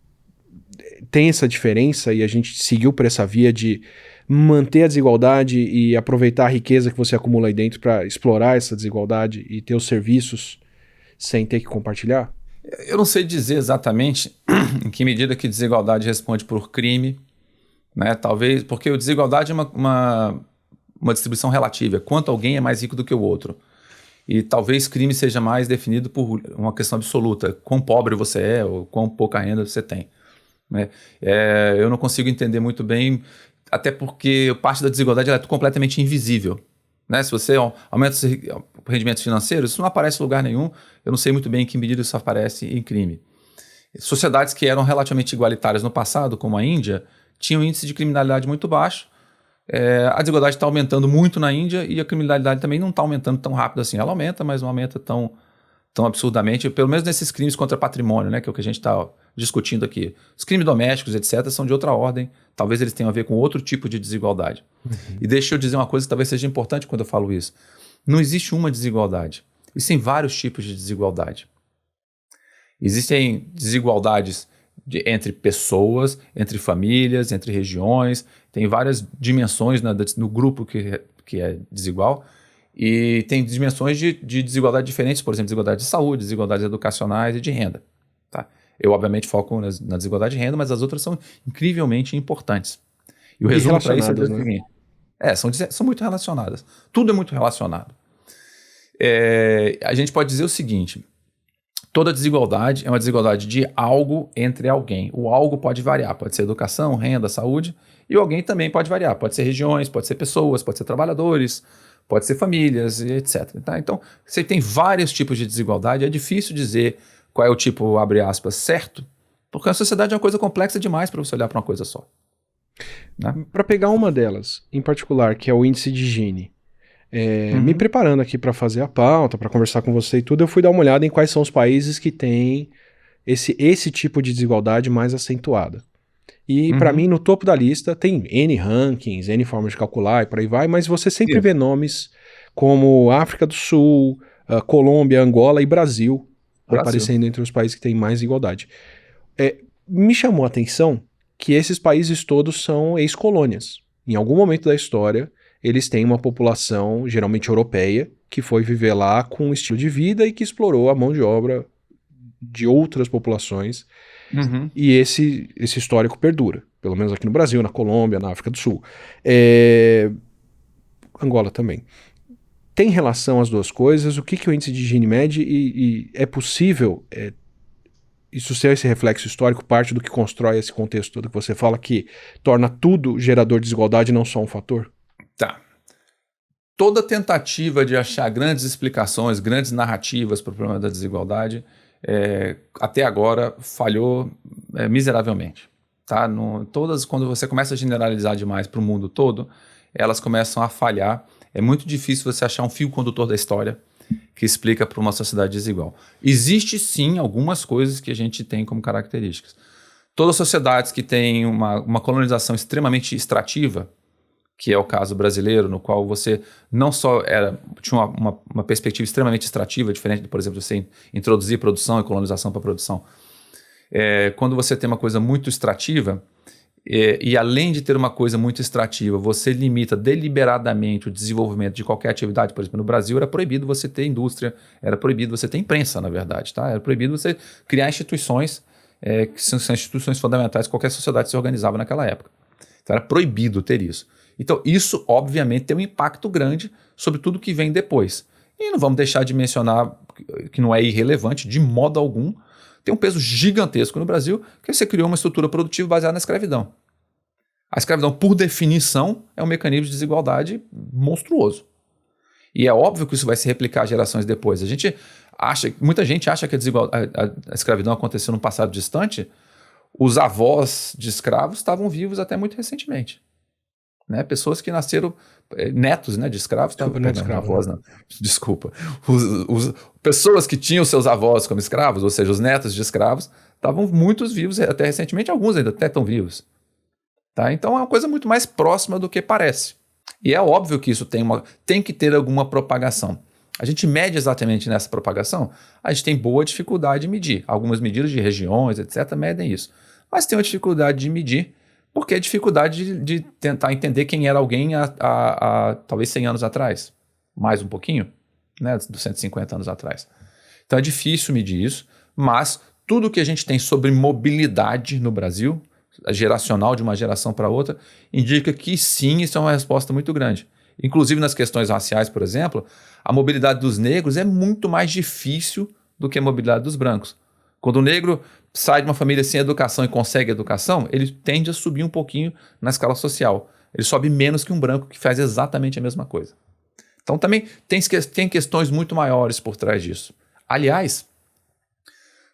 tem essa diferença e a gente seguiu por essa via de manter a desigualdade e aproveitar a riqueza que você acumula aí dentro para explorar essa desigualdade e ter os serviços sem ter que compartilhar? Eu não sei dizer exatamente em que medida que desigualdade responde por crime, né? Talvez porque a desigualdade é uma distribuição relativa, quanto alguém é mais rico do que o outro. E talvez crime seja mais definido por uma questão absoluta, quão pobre você é ou quão pouca renda você tem. Né? Eu não consigo entender muito bem, até porque parte da desigualdade ela é completamente invisível. Né? Se você aumenta os rendimentos financeiros, isso não aparece em lugar nenhum. Eu não sei muito bem em que medida isso aparece em crime. Sociedades que eram relativamente igualitárias no passado, como a Índia, tinham um índice de criminalidade muito baixo. A desigualdade está aumentando muito na Índia e a criminalidade também não está aumentando tão rápido assim. Ela aumenta, mas não aumenta tão absurdamente, pelo menos nesses crimes contra patrimônio, né, que é o que a gente está discutindo aqui. Os crimes domésticos, etc., são de outra ordem. Talvez eles tenham a ver com outro tipo de desigualdade. E deixa eu dizer uma coisa que talvez seja importante quando eu falo isso. Não existe uma desigualdade. Existem vários tipos de desigualdade. Existem desigualdades entre pessoas, entre famílias, entre regiões. Tem várias dimensões no grupo que é desigual. E tem dimensões de desigualdade diferentes, por exemplo, desigualdade de saúde, desigualdades educacionais e de renda. Tá? Eu, obviamente, foco na desigualdade de renda, mas as outras são incrivelmente importantes. E o resumo para isso é relacionadas, dizer o né? seguinte: são muito relacionadas. Tudo é muito relacionado. A gente pode dizer o seguinte: toda desigualdade é uma desigualdade de algo entre alguém. O algo pode variar, pode ser educação, renda, saúde, e o alguém também pode variar. Pode ser regiões, pode ser pessoas, pode ser trabalhadores, pode ser famílias, e etc. Tá? Então, você tem vários tipos de desigualdade. É difícil dizer qual é o tipo, abre aspas, certo, porque a sociedade é uma coisa complexa demais para você olhar para uma coisa só. Né? Para pegar uma delas, em particular, que é o índice de Gini, me preparando aqui para fazer a pauta, para conversar com você e tudo, eu fui dar uma olhada em quais são os países que têm esse tipo de desigualdade mais acentuada. E para mim, no topo da lista, tem N rankings, N formas de calcular e por aí vai, mas você sempre vê nomes como África do Sul, Colômbia, Angola e Brasil aparecendo entre os países que têm mais igualdade. Me chamou a atenção que esses países todos são ex-colônias. Em algum momento da história, eles têm uma população, geralmente europeia, que foi viver lá com um estilo de vida e que explorou a mão de obra de outras populações. E esse histórico perdura, pelo menos aqui no Brasil, na Colômbia, na África do Sul. Angola também. Tem relação as duas coisas? O que o índice de Gini mede? E é possível isso ser esse reflexo histórico, parte do que constrói esse contexto todo que você fala, que torna tudo gerador de desigualdade e não só um fator? Tá. Toda tentativa de achar grandes explicações, grandes narrativas para o problema da desigualdade, até agora falhou miseravelmente. Tá? Quando você começa a generalizar demais para o mundo todo, elas começam a falhar. É muito difícil você achar um fio condutor da história que explica para uma sociedade desigual. Existe sim algumas coisas que a gente tem como características. Todas as sociedades que têm uma colonização extremamente extrativa, que é o caso brasileiro, no qual você não só tinha uma perspectiva extremamente extrativa, diferente de, por exemplo, você introduzir produção e colonização para produção. Quando você tem uma coisa muito extrativa, e além de ter uma coisa muito extrativa, você limita deliberadamente o desenvolvimento de qualquer atividade. Por exemplo, no Brasil era proibido você ter indústria, era proibido você ter imprensa, na verdade. Tá? Era proibido você criar instituições, que são instituições fundamentais que qualquer sociedade se organizava naquela época. Então era proibido ter isso. Então isso, obviamente, tem um impacto grande sobre tudo que vem depois. E não vamos deixar de mencionar, que não é irrelevante de modo algum, tem um peso gigantesco no Brasil, que você criou uma estrutura produtiva baseada na escravidão. A escravidão, por definição, é um mecanismo de desigualdade monstruoso. E é óbvio que isso vai se replicar gerações depois. Muita gente acha que a escravidão aconteceu num passado distante. Os avós de escravos estavam vivos até muito recentemente. Né? Pessoas que nasceram, netos, né, de escravos, pessoas que tinham seus avós como escravos, ou seja, os netos de escravos, estavam muitos vivos até recentemente, alguns ainda até estão vivos. Tá? Então é uma coisa muito mais próxima do que parece. E é óbvio que isso tem que ter alguma propagação. A gente mede exatamente nessa propagação, a gente tem boa dificuldade de medir. Algumas medidas de regiões, etc., medem isso. Mas tem uma dificuldade de medir, porque é dificuldade de tentar entender quem era alguém há talvez 100 anos atrás. Mais um pouquinho, né, dos 150 anos atrás. Então é difícil medir isso, mas tudo que a gente tem sobre mobilidade no Brasil, geracional de uma geração para outra, indica que sim, isso é uma resposta muito grande. Inclusive nas questões raciais, por exemplo, a mobilidade dos negros é muito mais difícil do que a mobilidade dos brancos. Quando o negro sai de uma família sem educação e consegue educação, ele tende a subir um pouquinho na escala social. Ele sobe menos que um branco que faz exatamente a mesma coisa. Então também tem questões muito maiores por trás disso. Aliás,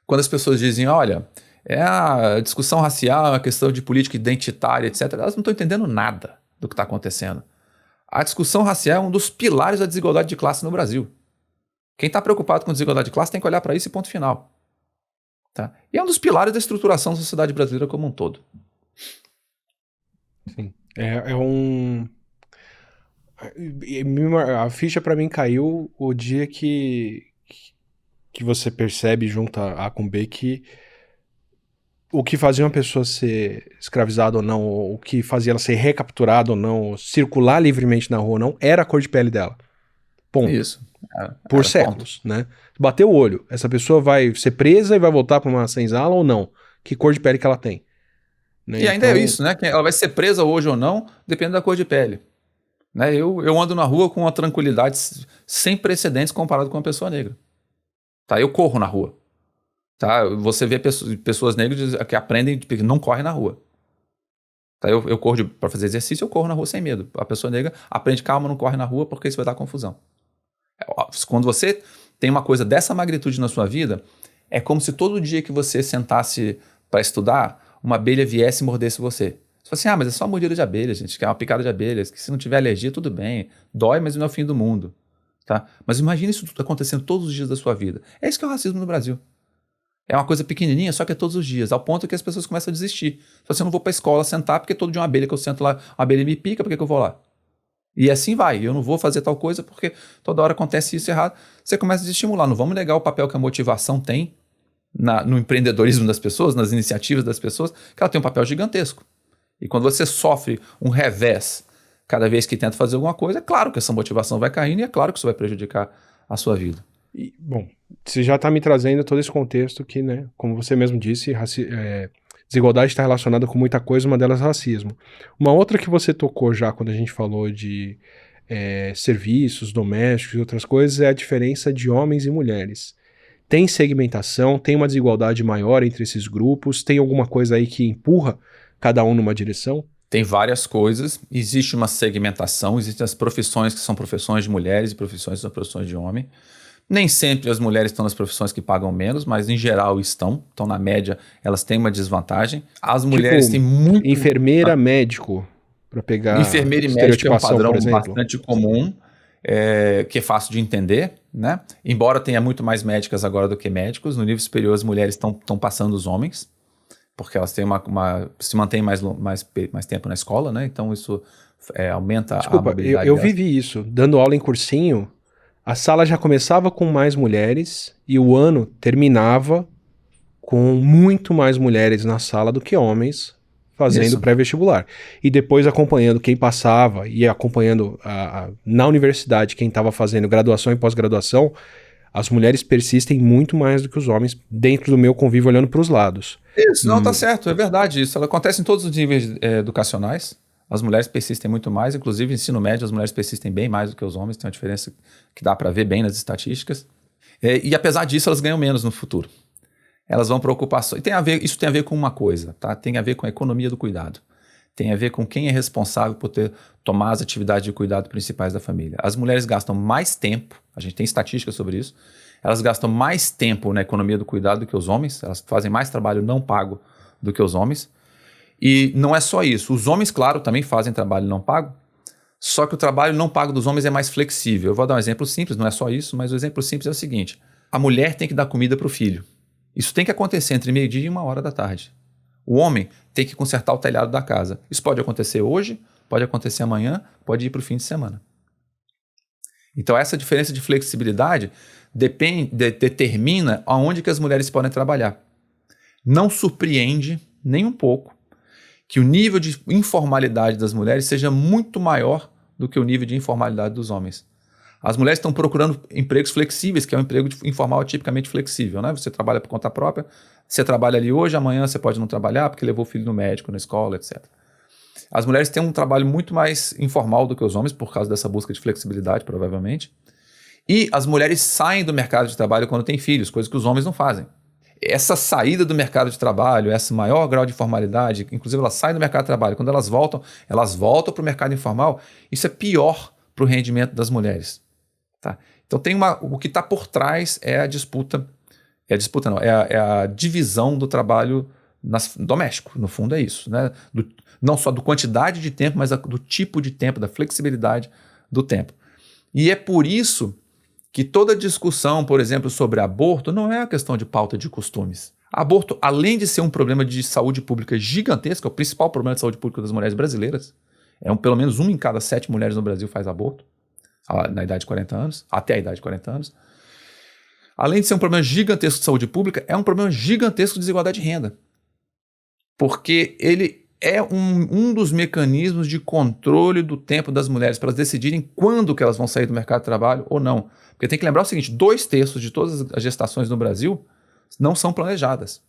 quando as pessoas dizem, olha, a discussão racial é uma questão de política identitária, etc., elas não estão entendendo nada do que está acontecendo. A discussão racial é um dos pilares da desigualdade de classe no Brasil. Quem está preocupado com desigualdade de classe tem que olhar para isso e ponto final. Tá? E é um dos pilares da estruturação da sociedade brasileira como um todo. Sim. A ficha para mim caiu o dia que você percebe, junta A com B, que o que fazia uma pessoa ser escravizada ou não, o que fazia ela ser recapturada ou não, circular livremente na rua ou não, era a cor de pele dela. Ponto. Isso. Por séculos, ponto. Né? Bateu o olho. Essa pessoa vai ser presa e vai voltar para uma senzala ou não? Que cor de pele que ela tem? né? E ainda Então, é isso, né? Que ela vai ser presa hoje ou não, depende da cor de pele. Né? Eu ando na rua com uma tranquilidade sem precedentes comparado com uma pessoa negra. Tá? Eu corro na rua. Tá? Você vê pessoas negras que aprendem, que não correm na rua. Tá? Eu corro para fazer exercício, eu corro na rua sem medo. A pessoa negra aprende, calma, não corre na rua porque isso vai dar confusão. Quando você tem uma coisa dessa magnitude na sua vida, é como se todo dia que você sentasse para estudar, uma abelha viesse e mordesse você. Você fala assim, mas é só uma mordida de abelha, gente, que é uma picada de abelhas, que se não tiver alergia, tudo bem. Dói, mas não é o fim do mundo. Tá? Mas imagine isso tudo acontecendo todos os dias da sua vida. É isso que é o racismo no Brasil. É uma coisa pequenininha, só que é todos os dias, ao ponto que as pessoas começam a desistir. Fala assim, eu não vou para a escola sentar porque todo dia uma abelha que eu sento lá, a abelha me pica, por que eu vou lá? E assim vai, eu não vou fazer tal coisa porque toda hora acontece isso errado. Você começa a desestimular, não vamos negar o papel que a motivação tem no empreendedorismo das pessoas, nas iniciativas das pessoas, que ela tem um papel gigantesco. E quando você sofre um revés cada vez que tenta fazer alguma coisa, é claro que essa motivação vai caindo e é claro que isso vai prejudicar a sua vida. bom, você já está me trazendo todo esse contexto que, né, como você mesmo disse, desigualdade está relacionada com muita coisa, uma delas é racismo. Uma outra que você tocou já quando a gente falou de serviços domésticos e outras coisas é a diferença de homens e mulheres. Tem segmentação, tem uma desigualdade maior entre esses grupos, tem alguma coisa aí que empurra cada um numa direção? Tem várias coisas, existe uma segmentação, existem as profissões que são profissões de mulheres e profissões que são profissões de homem. Nem sempre as mulheres estão nas profissões que pagam menos, mas em geral estão. Então, na média, elas têm uma desvantagem. As mulheres têm muito... Enfermeira, médico, para pegar enfermeira e médico é um estereotipação, padrão por exemplo. bastante comum, que é fácil de entender, né? Embora tenha muito mais médicas agora do que médicos, no nível superior as mulheres estão passando os homens, porque elas têm se mantêm mais tempo na escola, né? Então isso aumenta a mobilidade eu delas. vivi isso, dando aula em cursinho, a sala já começava com mais mulheres e o ano terminava com muito mais mulheres na sala do que homens fazendo Isso. pré-vestibular. E depois acompanhando quem passava e acompanhando na universidade quem estava fazendo graduação e pós-graduação, as mulheres persistem muito mais do que os homens dentro do meu convívio olhando para os lados. Isso, não, tá certo, é verdade isso. Ela acontece em todos os níveis educacionais. As mulheres persistem muito mais, inclusive no ensino médio as mulheres persistem bem mais do que os homens, tem uma diferença que dá para ver bem nas estatísticas. E apesar disso, elas ganham menos no futuro. Elas vão para ocupações. Isso tem a ver com uma coisa, tá? Tem a ver com a economia do cuidado. Tem a ver com quem é responsável por tomar as atividades de cuidado principais da família. As mulheres gastam mais tempo, a gente tem estatísticas sobre isso, elas gastam mais tempo na economia do cuidado do que os homens, elas fazem mais trabalho não pago do que os homens. E não é só isso, os homens, claro, também fazem trabalho não pago, só que o trabalho não pago dos homens é mais flexível. Eu vou dar um exemplo simples, não é só isso, mas o exemplo simples é o seguinte: a mulher tem que dar comida para o filho. Isso tem que acontecer entre meio-dia e 1h da tarde. O homem tem que consertar o telhado da casa. Isso pode acontecer hoje, pode acontecer amanhã, pode ir para o fim de semana. Então essa diferença de flexibilidade determina aonde que as mulheres podem trabalhar. Não surpreende nem um pouco que o nível de informalidade das mulheres seja muito maior do que o nível de informalidade dos homens. As mulheres estão procurando empregos flexíveis, que é um emprego informal tipicamente flexível, né? Você trabalha por conta própria, você trabalha ali hoje, amanhã você pode não trabalhar porque levou o filho no médico, na escola, etc. As mulheres têm um trabalho muito mais informal do que os homens, por causa dessa busca de flexibilidade, provavelmente. E as mulheres saem do mercado de trabalho quando têm filhos, coisa que os homens não fazem. Essa saída do mercado de trabalho, esse maior grau de informalidade, inclusive elas saem do mercado de trabalho, quando elas voltam para o mercado informal, isso é pior para o rendimento das mulheres. Tá? Então o que está por trás é a disputa, é a divisão do trabalho doméstico, no fundo é isso, né? Não só da quantidade de tempo, mas do tipo de tempo, da flexibilidade do tempo. E é por isso que toda discussão, por exemplo, sobre aborto, não é uma questão de pauta de costumes. Aborto, além de ser um problema de saúde pública gigantesco, é o principal problema de saúde pública das mulheres brasileiras, pelo menos 1 em cada 7 mulheres no Brasil faz aborto, na idade de 40 anos, até a idade de 40 anos. Além de ser um problema gigantesco de saúde pública, é um problema gigantesco de desigualdade de renda. Porque ele é um dos mecanismos de controle do tempo das mulheres para elas decidirem quando que elas vão sair do mercado de trabalho ou não. Porque tem que lembrar o seguinte: 2/3 de todas as gestações no Brasil não são planejadas.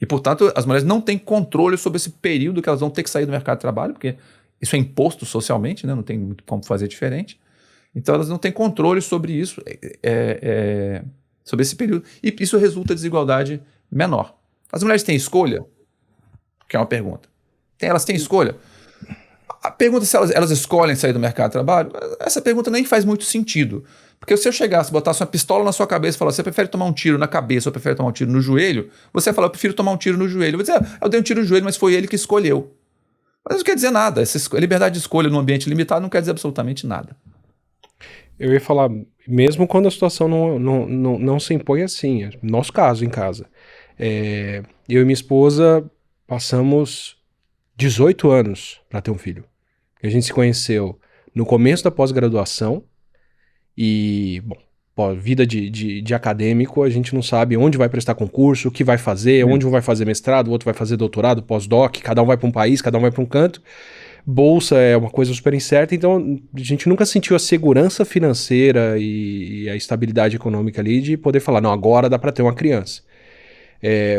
E, portanto, as mulheres não têm controle sobre esse período que elas vão ter que sair do mercado de trabalho, porque isso é imposto socialmente, né? Não tem muito como fazer diferente. Então, elas não têm controle sobre isso, sobre esse período. E isso resulta em desigualdade menor. As mulheres têm escolha? Que é uma pergunta. Elas têm escolha? A pergunta se elas escolhem sair do mercado de trabalho, essa pergunta nem faz muito sentido. Porque se eu chegasse, botasse uma pistola na sua cabeça e falasse, você prefere tomar um tiro na cabeça ou prefere tomar um tiro no joelho? Você ia falar, eu prefiro tomar um tiro no joelho. Eu vou dizer, eu dei um tiro no joelho, mas foi ele que escolheu. Mas não quer dizer nada. Essa liberdade de escolha num ambiente limitado não quer dizer absolutamente nada. Eu ia falar, mesmo quando a situação não se impõe assim, nosso caso em casa. Eu e minha esposa passamos 18 anos para ter um filho. A gente se conheceu no começo da pós-graduação e, bom, vida de acadêmico, a gente não sabe onde vai prestar concurso, o que vai fazer, onde um vai fazer mestrado, o outro vai fazer doutorado, pós-doc, cada um vai para um país, cada um vai para um canto. Bolsa é uma coisa super incerta, então a gente nunca sentiu a segurança financeira e a estabilidade econômica ali de poder falar, não, agora dá para ter uma criança.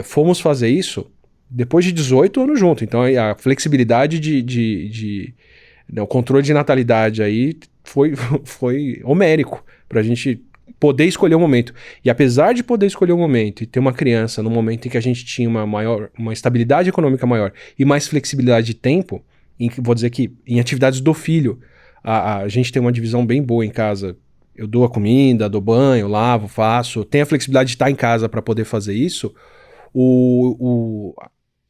Fomos fazer isso depois de 18 anos junto, então a flexibilidade o controle de natalidade aí foi homérico pra gente poder escolher o momento. E apesar de poder escolher o momento e ter uma criança no momento em que a gente tinha uma estabilidade econômica maior e mais flexibilidade de tempo, vou dizer que em atividades do filho, a gente tem uma divisão bem boa em casa. Eu dou a comida, dou banho, lavo, faço. Tenho a flexibilidade de estar em casa para poder fazer isso.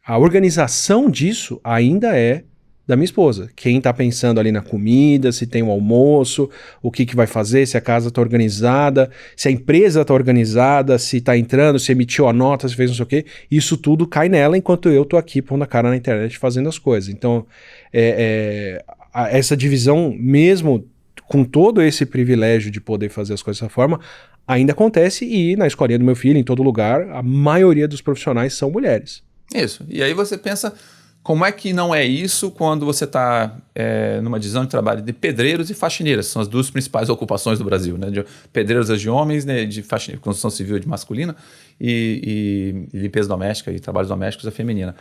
A organização disso ainda é da minha esposa. Quem tá pensando ali na comida, se tem o almoço, o que vai fazer, se a casa tá organizada, se a empresa tá organizada, se tá entrando, se emitiu a nota, se fez não sei o quê. Isso tudo cai nela enquanto eu tô aqui pondo a cara na internet fazendo as coisas. Então, essa divisão, mesmo com todo esse privilégio de poder fazer as coisas dessa forma, ainda acontece e na escolinha do meu filho, em todo lugar, a maioria dos profissionais são mulheres. Isso. E aí você pensa, como é que não é isso quando você está numa divisão de trabalho de pedreiros e faxineiras? São as duas principais ocupações do Brasil, né? De pedreiros de homens, né? De faxineiros, construção civil de masculina e limpeza doméstica e trabalhos domésticos a feminina.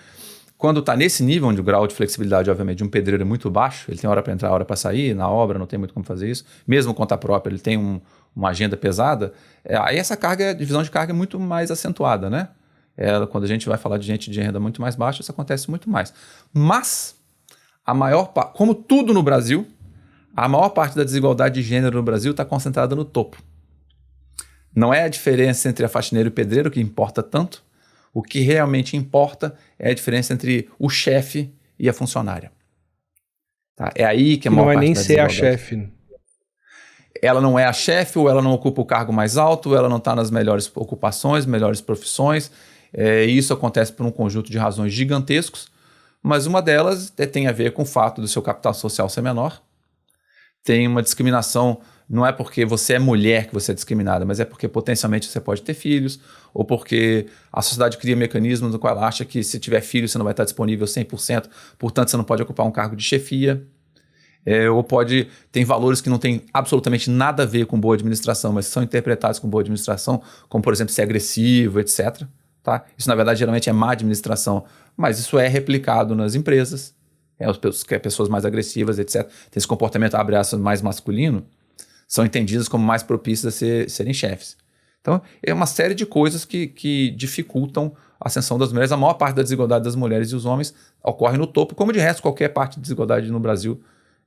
Quando está nesse nível, onde o grau de flexibilidade, obviamente, de um pedreiro é muito baixo, ele tem hora para entrar, hora para sair, na obra não tem muito como fazer isso, mesmo conta própria, ele tem uma agenda pesada, aí essa divisão de carga é muito mais acentuada, né? Quando a gente vai falar de gente de renda muito mais baixa, isso acontece muito mais. Mas, como tudo no Brasil, a maior parte da desigualdade de gênero no Brasil está concentrada no topo. Não é a diferença entre a faxineira e o pedreiro que importa tanto. O que realmente importa é a diferença entre o chefe e a funcionária. Tá? É aí que a maior parte da desigualdade. Não vai nem ser a chefe. Ela não é a chefe, ou ela não ocupa o cargo mais alto, ou ela não está nas melhores ocupações, melhores profissões. Isso acontece por um conjunto de razões gigantescos, mas uma delas tem a ver com o fato do seu capital social ser menor. Tem uma discriminação, não é porque você é mulher que você é discriminada, mas é porque potencialmente você pode ter filhos, ou porque a sociedade cria mecanismos no qual ela acha que se tiver filho você não vai estar disponível 100%, portanto você não pode ocupar um cargo de chefia. Tem valores que não têm absolutamente nada a ver com boa administração, mas são interpretados com boa administração, como por exemplo ser agressivo, etc. Tá? Isso na verdade geralmente é má administração, mas isso é replicado nas empresas, pessoas mais agressivas, etc. Tem esse comportamento, abre aspas, mais masculino, são entendidas como mais propícias a serem chefes. Então é uma série de coisas que dificultam a ascensão das mulheres. A maior parte da desigualdade das mulheres e os homens ocorre no topo, como de resto qualquer parte de desigualdade no Brasil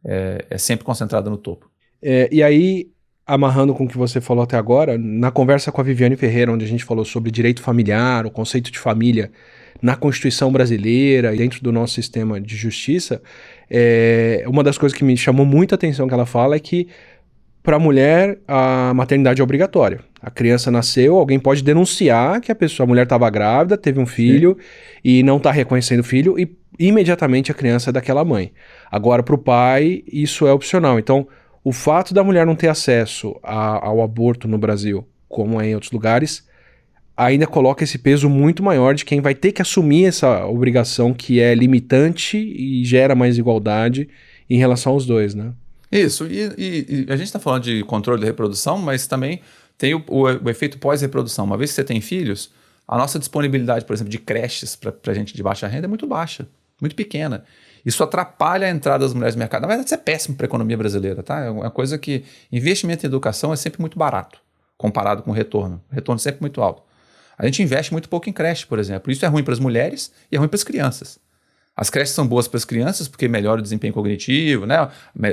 é sempre concentrada no topo. E aí, amarrando com o que você falou até agora, na conversa com a Viviane Ferreira, onde a gente falou sobre direito familiar, o conceito de família na Constituição brasileira e dentro do nosso sistema de justiça, uma das coisas que me chamou muita atenção que ela fala é que para a mulher a maternidade é obrigatória. A criança nasceu, alguém pode denunciar que a mulher estava grávida, teve um filho e não está reconhecendo o filho e imediatamente a criança é daquela mãe. Agora, para o pai, isso é opcional. Então, o fato da mulher não ter acesso ao aborto no Brasil, como é em outros lugares, ainda coloca esse peso muito maior de quem vai ter que assumir essa obrigação que é limitante e gera mais igualdade em relação aos dois, né? Isso, e a gente está falando de controle da reprodução, mas também tem o efeito pós-reprodução. Uma vez que você tem filhos, A nossa disponibilidade, por exemplo, de creches para gente de baixa renda é muito baixa, muito pequena. Isso atrapalha a entrada das mulheres no mercado. Na verdade, isso é péssimo para a economia brasileira, tá? É uma coisa que investimento em educação é sempre muito barato, comparado com o retorno. O retorno é sempre muito alto. A gente investe muito pouco em creche, por exemplo. Isso é ruim para as mulheres e é ruim para as crianças. As creches são boas para as crianças porque melhora o desempenho cognitivo, né?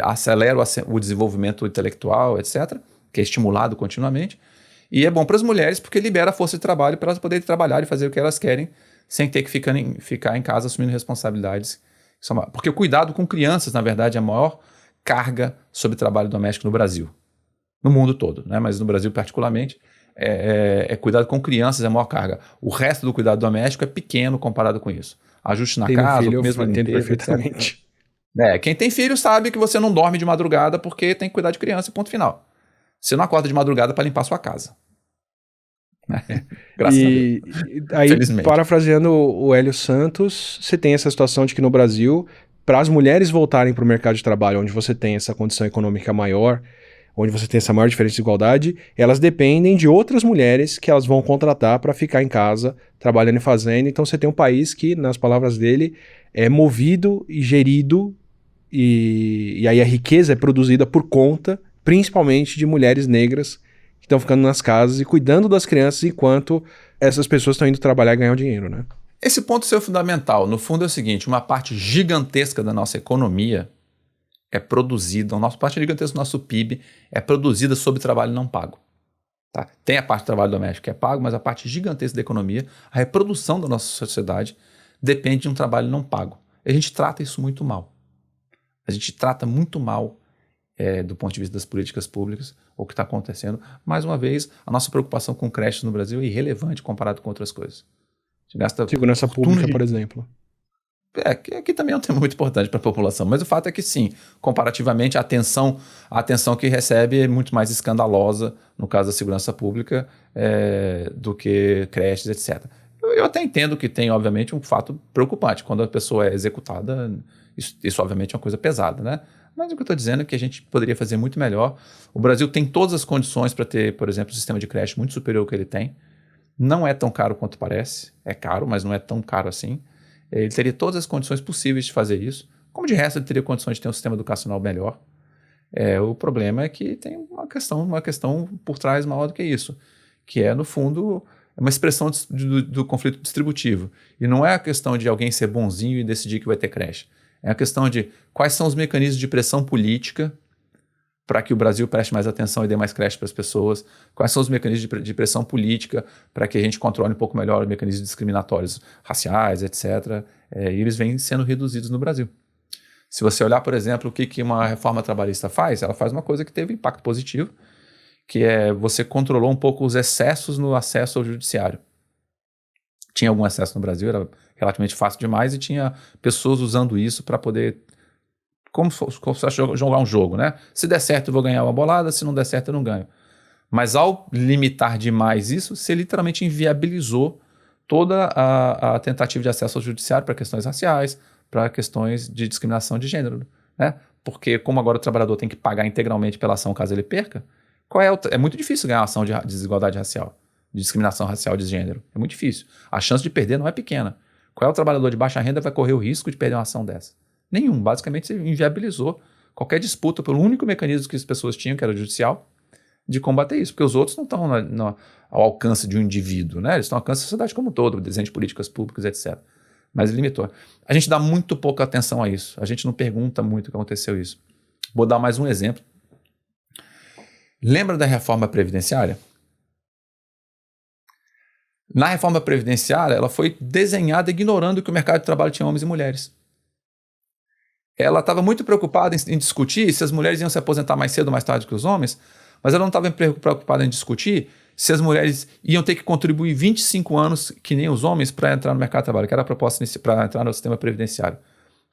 Acelera o desenvolvimento intelectual, etc., que é estimulado continuamente. E é bom para as mulheres porque libera a força de trabalho para elas poderem trabalhar e fazer o que elas querem sem ter que ficar em casa assumindo responsabilidades. Porque o cuidado com crianças, na verdade, é a maior carga sobre trabalho doméstico no Brasil. No mundo todo, né? Mas no Brasil particularmente, cuidado com crianças é a maior carga. O resto do cuidado doméstico é pequeno comparado com isso. Ajuste na casa, filho, mesmo eu entendo limpeza, perfeitamente. quem tem filho sabe que você não dorme de madrugada porque tem que cuidar de criança, ponto final. Você não acorda de madrugada para limpar sua casa. Graças a Deus. E aí, Felizmente. parafraseando o Hélio Santos, você tem essa situação de que no Brasil, para as mulheres voltarem para o mercado de trabalho, onde você tem essa condição econômica maior, onde você tem essa maior diferença de igualdade, elas dependem de outras mulheres que elas vão contratar para ficar em casa, trabalhando e fazendo. Então você tem um país que, nas palavras dele, é movido e gerido, e aí a riqueza é produzida por conta, principalmente de mulheres negras que estão ficando nas casas e cuidando das crianças enquanto essas pessoas estão indo trabalhar e ganhar dinheiro, né? Esse ponto seu fundamental, no fundo é o seguinte, uma parte gigantesca da nossa economia é produzida, a nossa parte gigantesca do nosso PIB é produzida sob trabalho não pago. Tá? Tem a parte do trabalho doméstico que é pago, mas a parte gigantesca da economia, a reprodução da nossa sociedade, depende de um trabalho não pago. E a gente trata isso muito mal. A gente trata muito mal do ponto de vista das políticas públicas o que está acontecendo. Mais uma vez, a nossa preocupação com creches no Brasil é irrelevante comparado com outras coisas. A gente gasta segurança pública, por exemplo. Que também é um tema muito importante para a população, mas o fato é que sim, comparativamente a atenção que recebe é muito mais escandalosa no caso da segurança pública do que creches, etc. Eu até entendo que tem, obviamente, um fato preocupante. Quando a pessoa é executada, isso obviamente é uma coisa pesada, né? Mas o que eu estou dizendo é que a gente poderia fazer muito melhor. O Brasil tem todas as condições para ter, por exemplo, um sistema de creche muito superior ao que ele tem. Não é tão caro quanto parece. É caro, mas não é tão caro assim. Ele teria todas as condições possíveis de fazer isso. Como de resto, ele teria condições de ter um sistema educacional melhor. O problema é que tem uma questão por trás maior do que isso, que é, no fundo, uma expressão do conflito distributivo. E não é a questão de alguém ser bonzinho e decidir que vai ter creche. É a questão de quais são os mecanismos de pressão política para que o Brasil preste mais atenção e dê mais creche para as pessoas, quais são os mecanismos de pressão política para que a gente controle um pouco melhor os mecanismos discriminatórios raciais, etc. E eles vêm sendo reduzidos no Brasil. Se você olhar, por exemplo, o que uma reforma trabalhista faz, ela faz uma coisa que teve impacto positivo, que é você controlou um pouco os excessos no acesso ao judiciário. Tinha algum excesso no Brasil, era relativamente fácil demais e tinha pessoas usando isso para poder... Como se fosse jogar um jogo, né? Se der certo eu vou ganhar uma bolada, se não der certo eu não ganho. Mas ao limitar demais isso, você literalmente inviabilizou toda a tentativa de acesso ao judiciário para questões raciais, para questões de discriminação de gênero, né? Porque como agora o trabalhador tem que pagar integralmente pela ação caso ele perca, é muito difícil ganhar uma ação de desigualdade racial, de discriminação racial de gênero. É muito difícil. A chance de perder não é pequena. Qual é o trabalhador de baixa renda vai correr o risco de perder uma ação dessa? Nenhum. Basicamente, você inviabilizou qualquer disputa pelo único mecanismo que as pessoas tinham, que era o judicial, de combater isso. Porque os outros não estão ao alcance de um indivíduo, né? Eles estão ao alcance da sociedade como um todo, desenho de políticas públicas, etc. Mas limitou. A gente dá muito pouca atenção a isso. A gente não pergunta muito o que aconteceu isso. Vou dar mais um exemplo. Lembra da reforma previdenciária? Na reforma previdenciária, ela foi desenhada ignorando que o mercado de trabalho tinha homens e mulheres. Ela estava muito preocupada em discutir se as mulheres iam se aposentar mais cedo ou mais tarde que os homens, mas ela não estava preocupada em discutir se as mulheres iam ter que contribuir 25 anos, que nem os homens, para entrar no mercado de trabalho, que era a proposta para entrar no sistema previdenciário,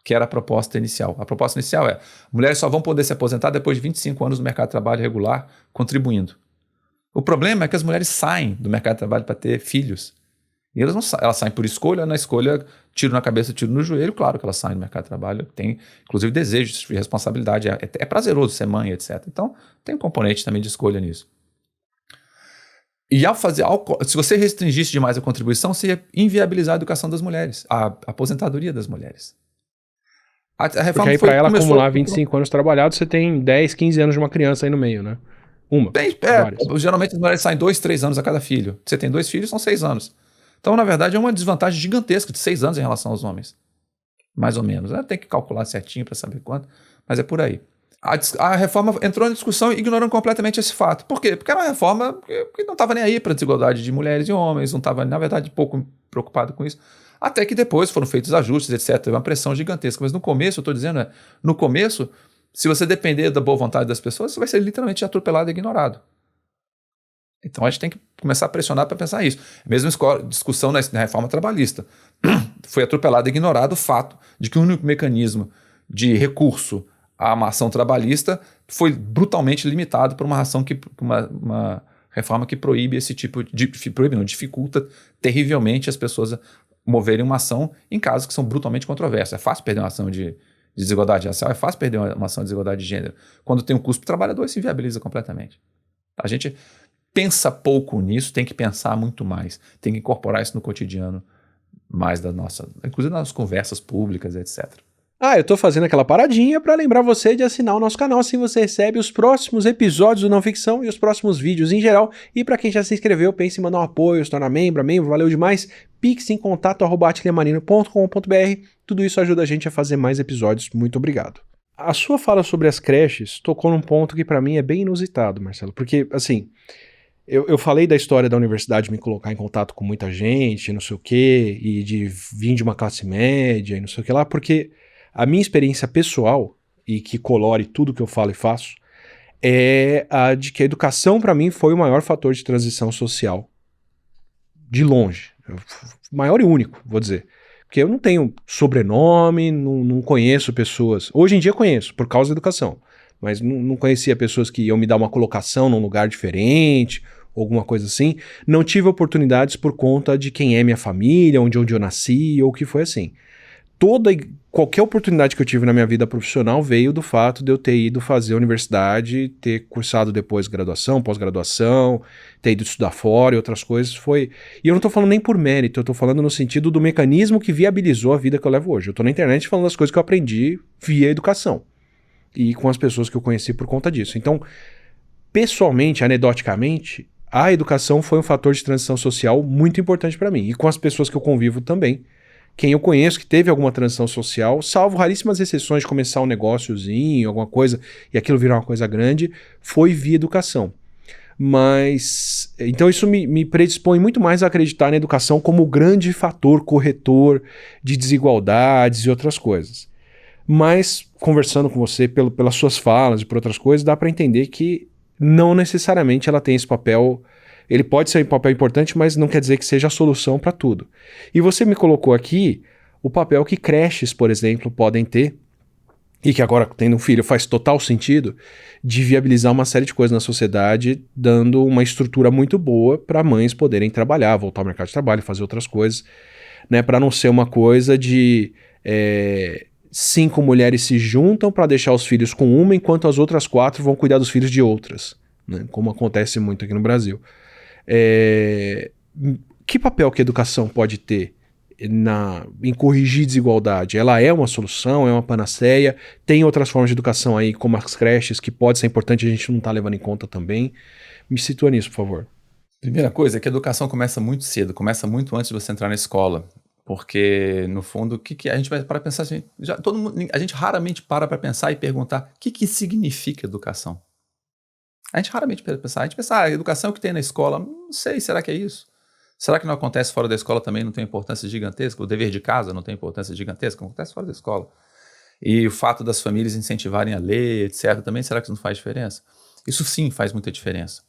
que era a proposta inicial. A proposta inicial é: mulheres só vão poder se aposentar depois de 25 anos no mercado de trabalho regular, contribuindo. O problema é que as mulheres saem do mercado de trabalho para ter filhos. E elas saem por escolha, na escolha, tiro na cabeça, tiro no joelho, claro que elas saem do mercado de trabalho, tem inclusive desejo de responsabilidade, é prazeroso ser mãe, etc. Então tem um componente também de escolha nisso. E se você restringisse demais a contribuição, você ia inviabilizar a educação das mulheres, a aposentadoria das mulheres. A Porque reforma aí, para ela começou... acumular 25 anos trabalhados, você tem 10, 15 anos de uma criança aí no meio, né? Várias. Geralmente as mulheres saem 2, 3 anos a cada filho. Você tem 2 filhos, são 6 anos. Então, na verdade, é uma desvantagem gigantesca de 6 anos em relação aos homens. Mais ou menos. Tem que calcular certinho para saber quanto, mas é por aí. A reforma entrou na discussão ignorando completamente esse fato. Por quê? Porque era uma reforma que não estava nem aí para a desigualdade de mulheres e homens, não estava, na verdade, pouco preocupado com isso. Até que depois foram feitos ajustes, etc. Teve uma pressão gigantesca. Mas no começo, eu estou dizendo, no começo, se você depender da boa vontade das pessoas, você vai ser literalmente atropelado e ignorado. Então a gente tem que começar a pressionar para pensar isso. Mesma discussão na reforma trabalhista. Foi atropelado e ignorado o fato de que o único mecanismo de recurso à ação trabalhista foi brutalmente limitado por uma reforma que proíbe esse tipo de... dificulta terrivelmente as pessoas moverem uma ação em casos que são brutalmente controversos. É fácil perder uma ação de desigualdade racial, é fácil perder uma ação de desigualdade de gênero. Quando tem um custo para o trabalhador, se inviabiliza completamente. A gente pensa pouco nisso, tem que pensar muito mais. Tem que incorporar isso no cotidiano mais inclusive nas conversas públicas, etc. Eu tô fazendo aquela paradinha para lembrar você de assinar o nosso canal, assim você recebe os próximos episódios do Não Ficção e os próximos vídeos em geral. E para quem já se inscreveu, pense em mandar um apoio, se tornar membro, valeu demais. Pix em contato@atiliamarino.com.br. Tudo isso ajuda a gente a fazer mais episódios. Muito obrigado. A sua fala sobre as creches tocou num ponto que para mim é bem inusitado, Marcelo, porque assim, eu falei da história da universidade me colocar em contato com muita gente, não sei o quê, e de vir de uma classe média e não sei o que lá, porque a minha experiência pessoal, e que colore tudo que eu falo e faço, é a de que a educação para mim foi o maior fator de transição social. De longe. Maior e único, vou dizer. Porque eu não tenho sobrenome, não conheço pessoas. Hoje em dia conheço, por causa da educação. Mas não conhecia pessoas que iam me dar uma colocação num lugar diferente, alguma coisa assim. Não tive oportunidades por conta de quem é minha família, onde eu nasci, ou que foi assim. Qualquer oportunidade que eu tive na minha vida profissional veio do fato de eu ter ido fazer a universidade, ter cursado depois graduação, pós-graduação, ter ido estudar fora e outras coisas. E eu não tô falando nem por mérito, eu tô falando no sentido do mecanismo que viabilizou a vida que eu levo hoje. Eu tô na internet falando das coisas que eu aprendi via educação e com as pessoas que eu conheci por conta disso. Então, pessoalmente, anedoticamente, a educação foi um fator de transição social muito importante para mim. E com as pessoas que eu convivo também. Quem eu conheço que teve alguma transição social, salvo raríssimas exceções de começar um negóciozinho, alguma coisa, e aquilo virar uma coisa grande, foi via educação. Mas, então isso me predispõe muito mais a acreditar na educação como o grande fator corretor de desigualdades e outras coisas. Mas, conversando com você pelas suas falas e por outras coisas, dá para entender que não necessariamente ela tem esse papel. Ele pode ser um papel importante, mas não quer dizer que seja a solução para tudo. E você me colocou aqui o papel que creches, por exemplo, podem ter, e que agora, tendo um filho, faz total sentido, de viabilizar uma série de coisas na sociedade, dando uma estrutura muito boa para mães poderem trabalhar, voltar ao mercado de trabalho, fazer outras coisas, né, para não ser uma coisa de 5 mulheres se juntam para deixar os filhos com uma, enquanto as outras 4 vão cuidar dos filhos de outras, né, como acontece muito aqui no Brasil. Que papel que a educação pode ter em corrigir desigualdade? Ela é uma solução, é uma panaceia? Tem outras formas de educação aí, como as creches, que pode ser importante, a gente não está levando em conta também. Me situa nisso, por favor. Primeira coisa é que a educação começa muito cedo, começa muito antes de você entrar na escola. Porque, no fundo, o que a gente vai para pensar assim, a gente raramente para pensar e perguntar o que significa educação. A gente raramente pensa, a gente pensa, a educação que tem na escola, não sei, será que é isso? Será que não acontece fora da escola também, não tem importância gigantesca? O dever de casa não tem importância gigantesca? Acontece fora da escola. E o fato das famílias incentivarem a ler, etc., também, será que isso não faz diferença? Isso sim faz muita diferença.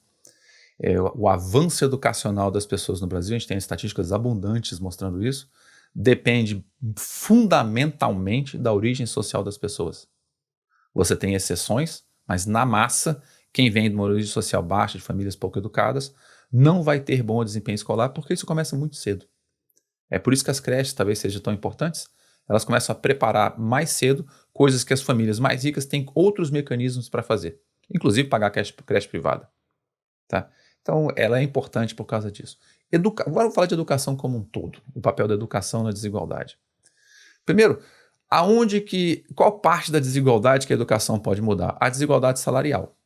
O avanço educacional das pessoas no Brasil, a gente tem estatísticas abundantes mostrando isso, depende fundamentalmente da origem social das pessoas. Você tem exceções, mas na massa, quem vem de uma origem social baixa, de famílias pouco educadas, não vai ter bom desempenho escolar, porque isso começa muito cedo. É por isso que as creches talvez sejam tão importantes. Elas começam a preparar mais cedo coisas que as famílias mais ricas têm outros mecanismos para fazer, inclusive pagar creche privada. Tá? Então, ela é importante por causa disso. Agora eu vou falar de educação como um todo, o papel da educação na desigualdade. Primeiro, qual parte da desigualdade que a educação pode mudar? A desigualdade salarial.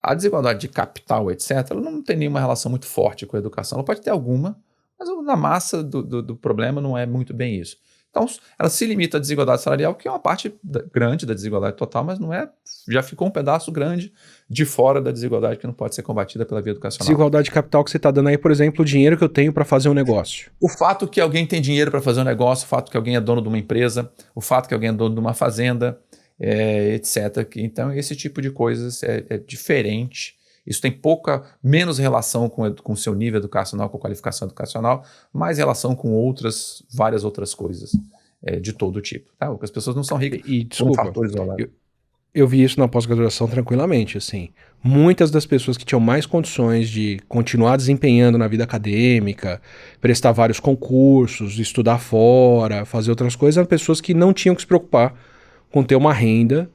A desigualdade de capital, etc., ela não tem nenhuma relação muito forte com a educação. Ela pode ter alguma, mas na massa do problema não é muito bem isso. Então, ela se limita à desigualdade salarial, que é uma parte grande da desigualdade total, mas não é, já ficou um pedaço grande de fora da desigualdade que não pode ser combatida pela via educacional. Desigualdade de capital que você está dando aí, por exemplo, o dinheiro que eu tenho para fazer um negócio. O fato que alguém tem dinheiro para fazer um negócio, o fato que alguém é dono de uma empresa, o fato que alguém é dono de uma fazenda, etc. Então, esse tipo de coisas é diferente. Isso tem menos relação com o seu nível educacional, com a qualificação educacional, mais relação com várias outras coisas de todo tipo. Tá? Porque as pessoas não são ricas por um fator isolado. Eu vi isso na pós-graduação tranquilamente, assim. Muitas das pessoas que tinham mais condições de continuar desempenhando na vida acadêmica, prestar vários concursos, estudar fora, fazer outras coisas, eram pessoas que não tinham que se preocupar com ter uma renda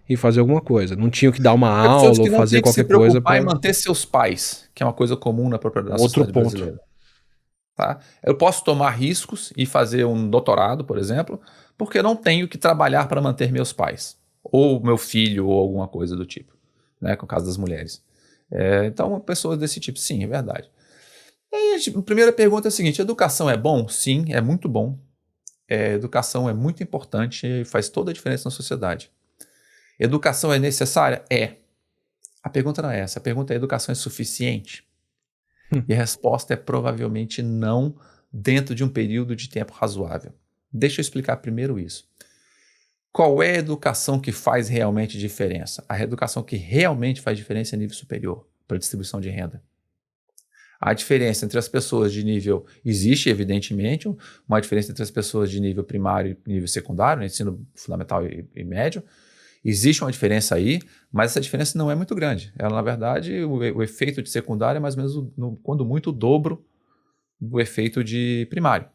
e fazer alguma coisa. Não tinham que dar uma aula ou fazer qualquer coisa para manter seus pais, que é uma coisa comum na propriedade sociedade brasileira. Tá? Eu posso tomar riscos e fazer um doutorado, por exemplo, porque eu não tenho que trabalhar para manter meus pais, ou meu filho, ou alguma coisa do tipo, né? Com o caso das mulheres. Então, pessoas desse tipo, sim, é verdade. E aí, a primeira pergunta é a seguinte: educação é bom? Sim, é muito bom. Educação é muito importante e faz toda a diferença na sociedade. Educação é necessária? É. A pergunta não é essa. A pergunta é: educação é suficiente? E a resposta é provavelmente não, dentro de um período de tempo razoável. Deixa eu explicar primeiro isso. Qual é a educação que faz realmente diferença? A educação que realmente faz diferença é nível superior, para a distribuição de renda. A diferença entre as pessoas de nível... Existe, evidentemente, uma diferença entre as pessoas de nível primário e nível secundário, ensino fundamental e médio. Existe uma diferença aí, mas essa diferença não é muito grande. Ela, na verdade, o efeito de secundário é mais ou menos, quando muito, o dobro do efeito de primário.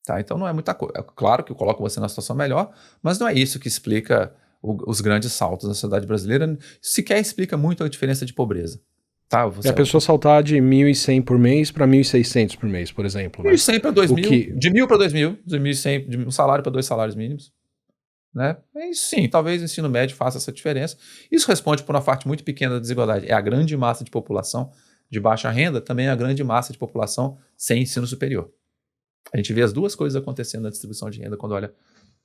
Tá? Então não é muita coisa. É claro que eu coloco você na situação melhor, mas não é isso que explica os grandes saltos na sociedade brasileira. Sequer explica muito a diferença de pobreza. Tá? E a pessoa saltar de 1.100 por mês para 1.600 por mês, por exemplo. 1.100 para 2.000, de 1.000 para 2.000, de 1.100, de um salário para 2 salários mínimos. Né? E sim, talvez o ensino médio faça essa diferença. Isso responde por uma parte muito pequena da desigualdade. É a grande massa de população de baixa renda, também é a grande massa de população sem ensino superior. A gente vê as duas coisas acontecendo na distribuição de renda quando olha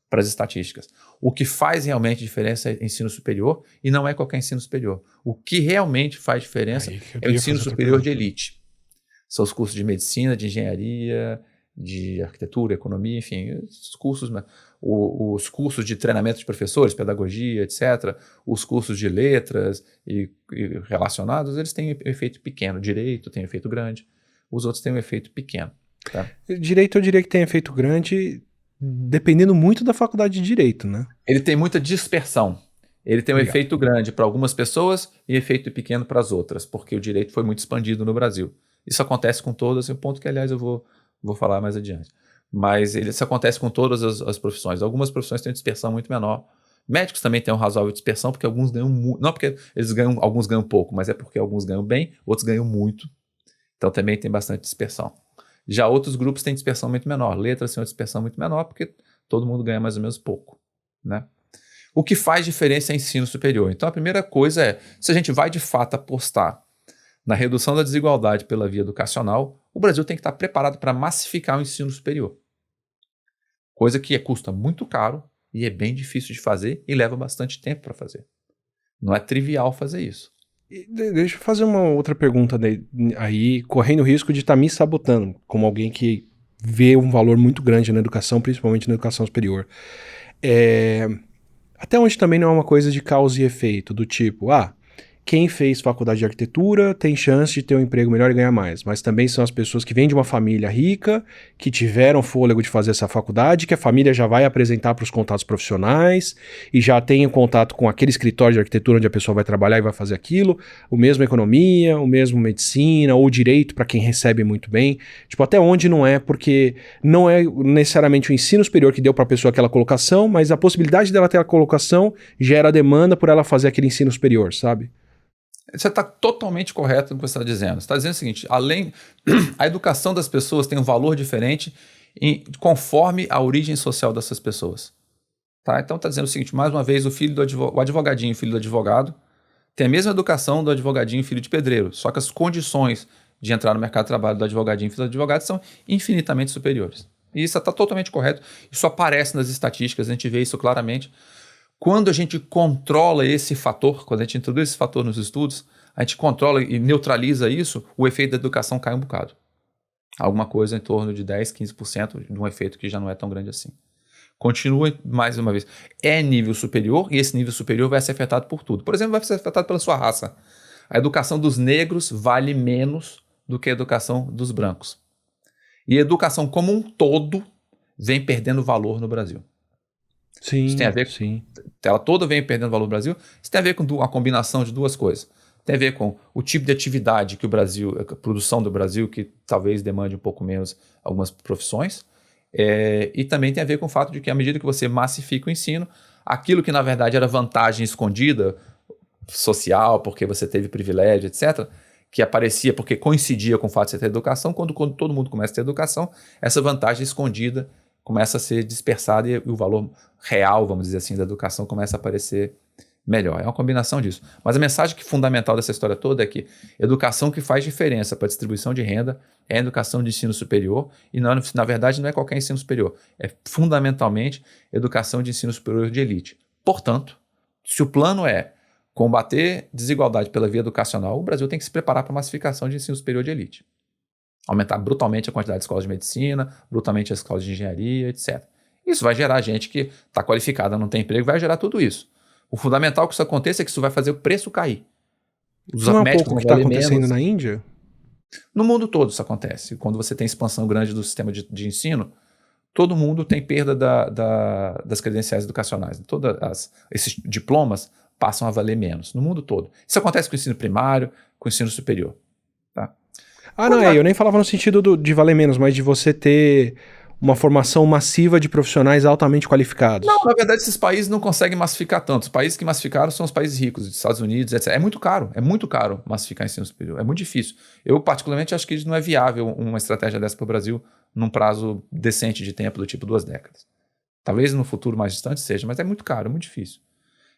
para as estatísticas. O que faz realmente diferença é ensino superior, e não é qualquer ensino superior. O que realmente faz diferença é o ensino superior de elite. São os cursos de medicina, de engenharia, de arquitetura, economia, enfim, os cursos de treinamento de professores, pedagogia, etc., os cursos de letras e relacionados, eles têm um efeito pequeno. Direito tem um efeito grande, os outros têm um efeito pequeno. Tá? Direito eu diria que tem efeito grande, dependendo muito da faculdade de Direito, né? Ele tem muita dispersão. Ele tem um efeito grande para algumas pessoas e efeito pequeno para as outras, porque o direito foi muito expandido no Brasil. Isso acontece com todas, é um ponto que, aliás, eu vou falar mais adiante. Mas isso acontece com todas as profissões. Algumas profissões têm dispersão muito menor. Médicos também têm um razoável dispersão, porque alguns ganham muito. Não porque alguns ganham pouco, mas é porque alguns ganham bem, outros ganham muito. Então também tem bastante dispersão. Já outros grupos têm dispersão muito menor. Letras têm uma dispersão muito menor, porque todo mundo ganha mais ou menos pouco. Né? O que faz diferença é ensino superior. Então a primeira coisa é, se a gente vai de fato apostar na redução da desigualdade pela via educacional, o Brasil tem que estar preparado para massificar o ensino superior. Coisa que custa muito caro e é bem difícil de fazer e leva bastante tempo para fazer. Não é trivial fazer isso. Deixa eu fazer uma outra pergunta aí, correndo o risco de estar me sabotando, como alguém que vê um valor muito grande na educação, principalmente na educação superior. Até onde também não é uma coisa de causa e efeito, do tipo, quem fez faculdade de arquitetura tem chance de ter um emprego melhor e ganhar mais, mas também são as pessoas que vêm de uma família rica, que tiveram fôlego de fazer essa faculdade, que a família já vai apresentar para os contatos profissionais e já tem contato com aquele escritório de arquitetura onde a pessoa vai trabalhar e vai fazer aquilo, o mesmo economia, o mesmo medicina, ou direito para quem recebe muito bem. Tipo, até onde não é, porque não é necessariamente o ensino superior que deu para a pessoa aquela colocação, mas a possibilidade dela ter a colocação gera a demanda por ela fazer aquele ensino superior, sabe? Você está totalmente correto no que você está dizendo. Você está dizendo o seguinte, a educação das pessoas tem um valor diferente conforme a origem social dessas pessoas. Tá? Então está dizendo o seguinte, mais uma vez, o advogadinho, filho do advogado, tem a mesma educação do advogadinho, filho de pedreiro, só que as condições de entrar no mercado de trabalho do advogadinho, filho do advogado, são infinitamente superiores. E isso está totalmente correto. Isso aparece nas estatísticas, a gente vê isso claramente. Quando a gente controla esse fator, quando a gente introduz esse fator nos estudos, a gente controla e neutraliza isso, o efeito da educação cai um bocado. Alguma coisa em torno de 10, 15% de um efeito que já não é tão grande assim. Continua, mais uma vez, é nível superior e esse nível superior vai ser afetado por tudo. Por exemplo, vai ser afetado pela sua raça. A educação dos negros vale menos do que a educação dos brancos. E a educação como um todo vem perdendo valor no Brasil. Sim, isso tem a ver, sim. Ela toda vem perdendo valor no Brasil. Isso tem a ver com a combinação de duas coisas. Tem a ver com o tipo de atividade que a produção do Brasil, que talvez demande um pouco menos algumas profissões. E também tem a ver com o fato de que, à medida que você massifica o ensino, aquilo que na verdade era vantagem escondida, social, porque você teve privilégio, etc., que aparecia porque coincidia com o fato de você ter educação, quando todo mundo começa a ter educação, essa vantagem escondida começa a ser dispersada e o valor real, vamos dizer assim, da educação começa a aparecer melhor. É uma combinação disso. Mas a mensagem fundamental dessa história toda é que educação que faz diferença para a distribuição de renda é a educação de ensino superior e, na verdade, não é qualquer ensino superior. É fundamentalmente educação de ensino superior de elite. Portanto, se o plano é combater desigualdade pela via educacional, o Brasil tem que se preparar para a massificação de ensino superior de elite. Aumentar brutalmente a quantidade de escolas de medicina, brutalmente as escolas de engenharia, etc. Isso vai gerar gente que está qualificada, não tem emprego, vai gerar tudo isso. O fundamental que isso aconteça é que isso vai fazer o preço cair. Os não é um pouco o que está acontecendo na Índia? No mundo todo isso acontece. Quando você tem expansão grande do sistema de ensino, todo mundo tem perda das credenciais educacionais. Esses diplomas passam a valer menos, no mundo todo. Isso acontece com o ensino primário, com o ensino superior. Tá? Eu nem falava no sentido de valer menos, mas de você ter uma formação massiva de profissionais altamente qualificados. Não, na verdade esses países não conseguem massificar tanto. Os países que massificaram são os países ricos, os Estados Unidos, etc. É muito caro massificar ensino superior, é muito difícil. Eu particularmente acho que não é viável uma estratégia dessa para o Brasil num prazo decente de tempo, do tipo 2 décadas. Talvez no futuro mais distante seja, mas é muito caro, é muito difícil.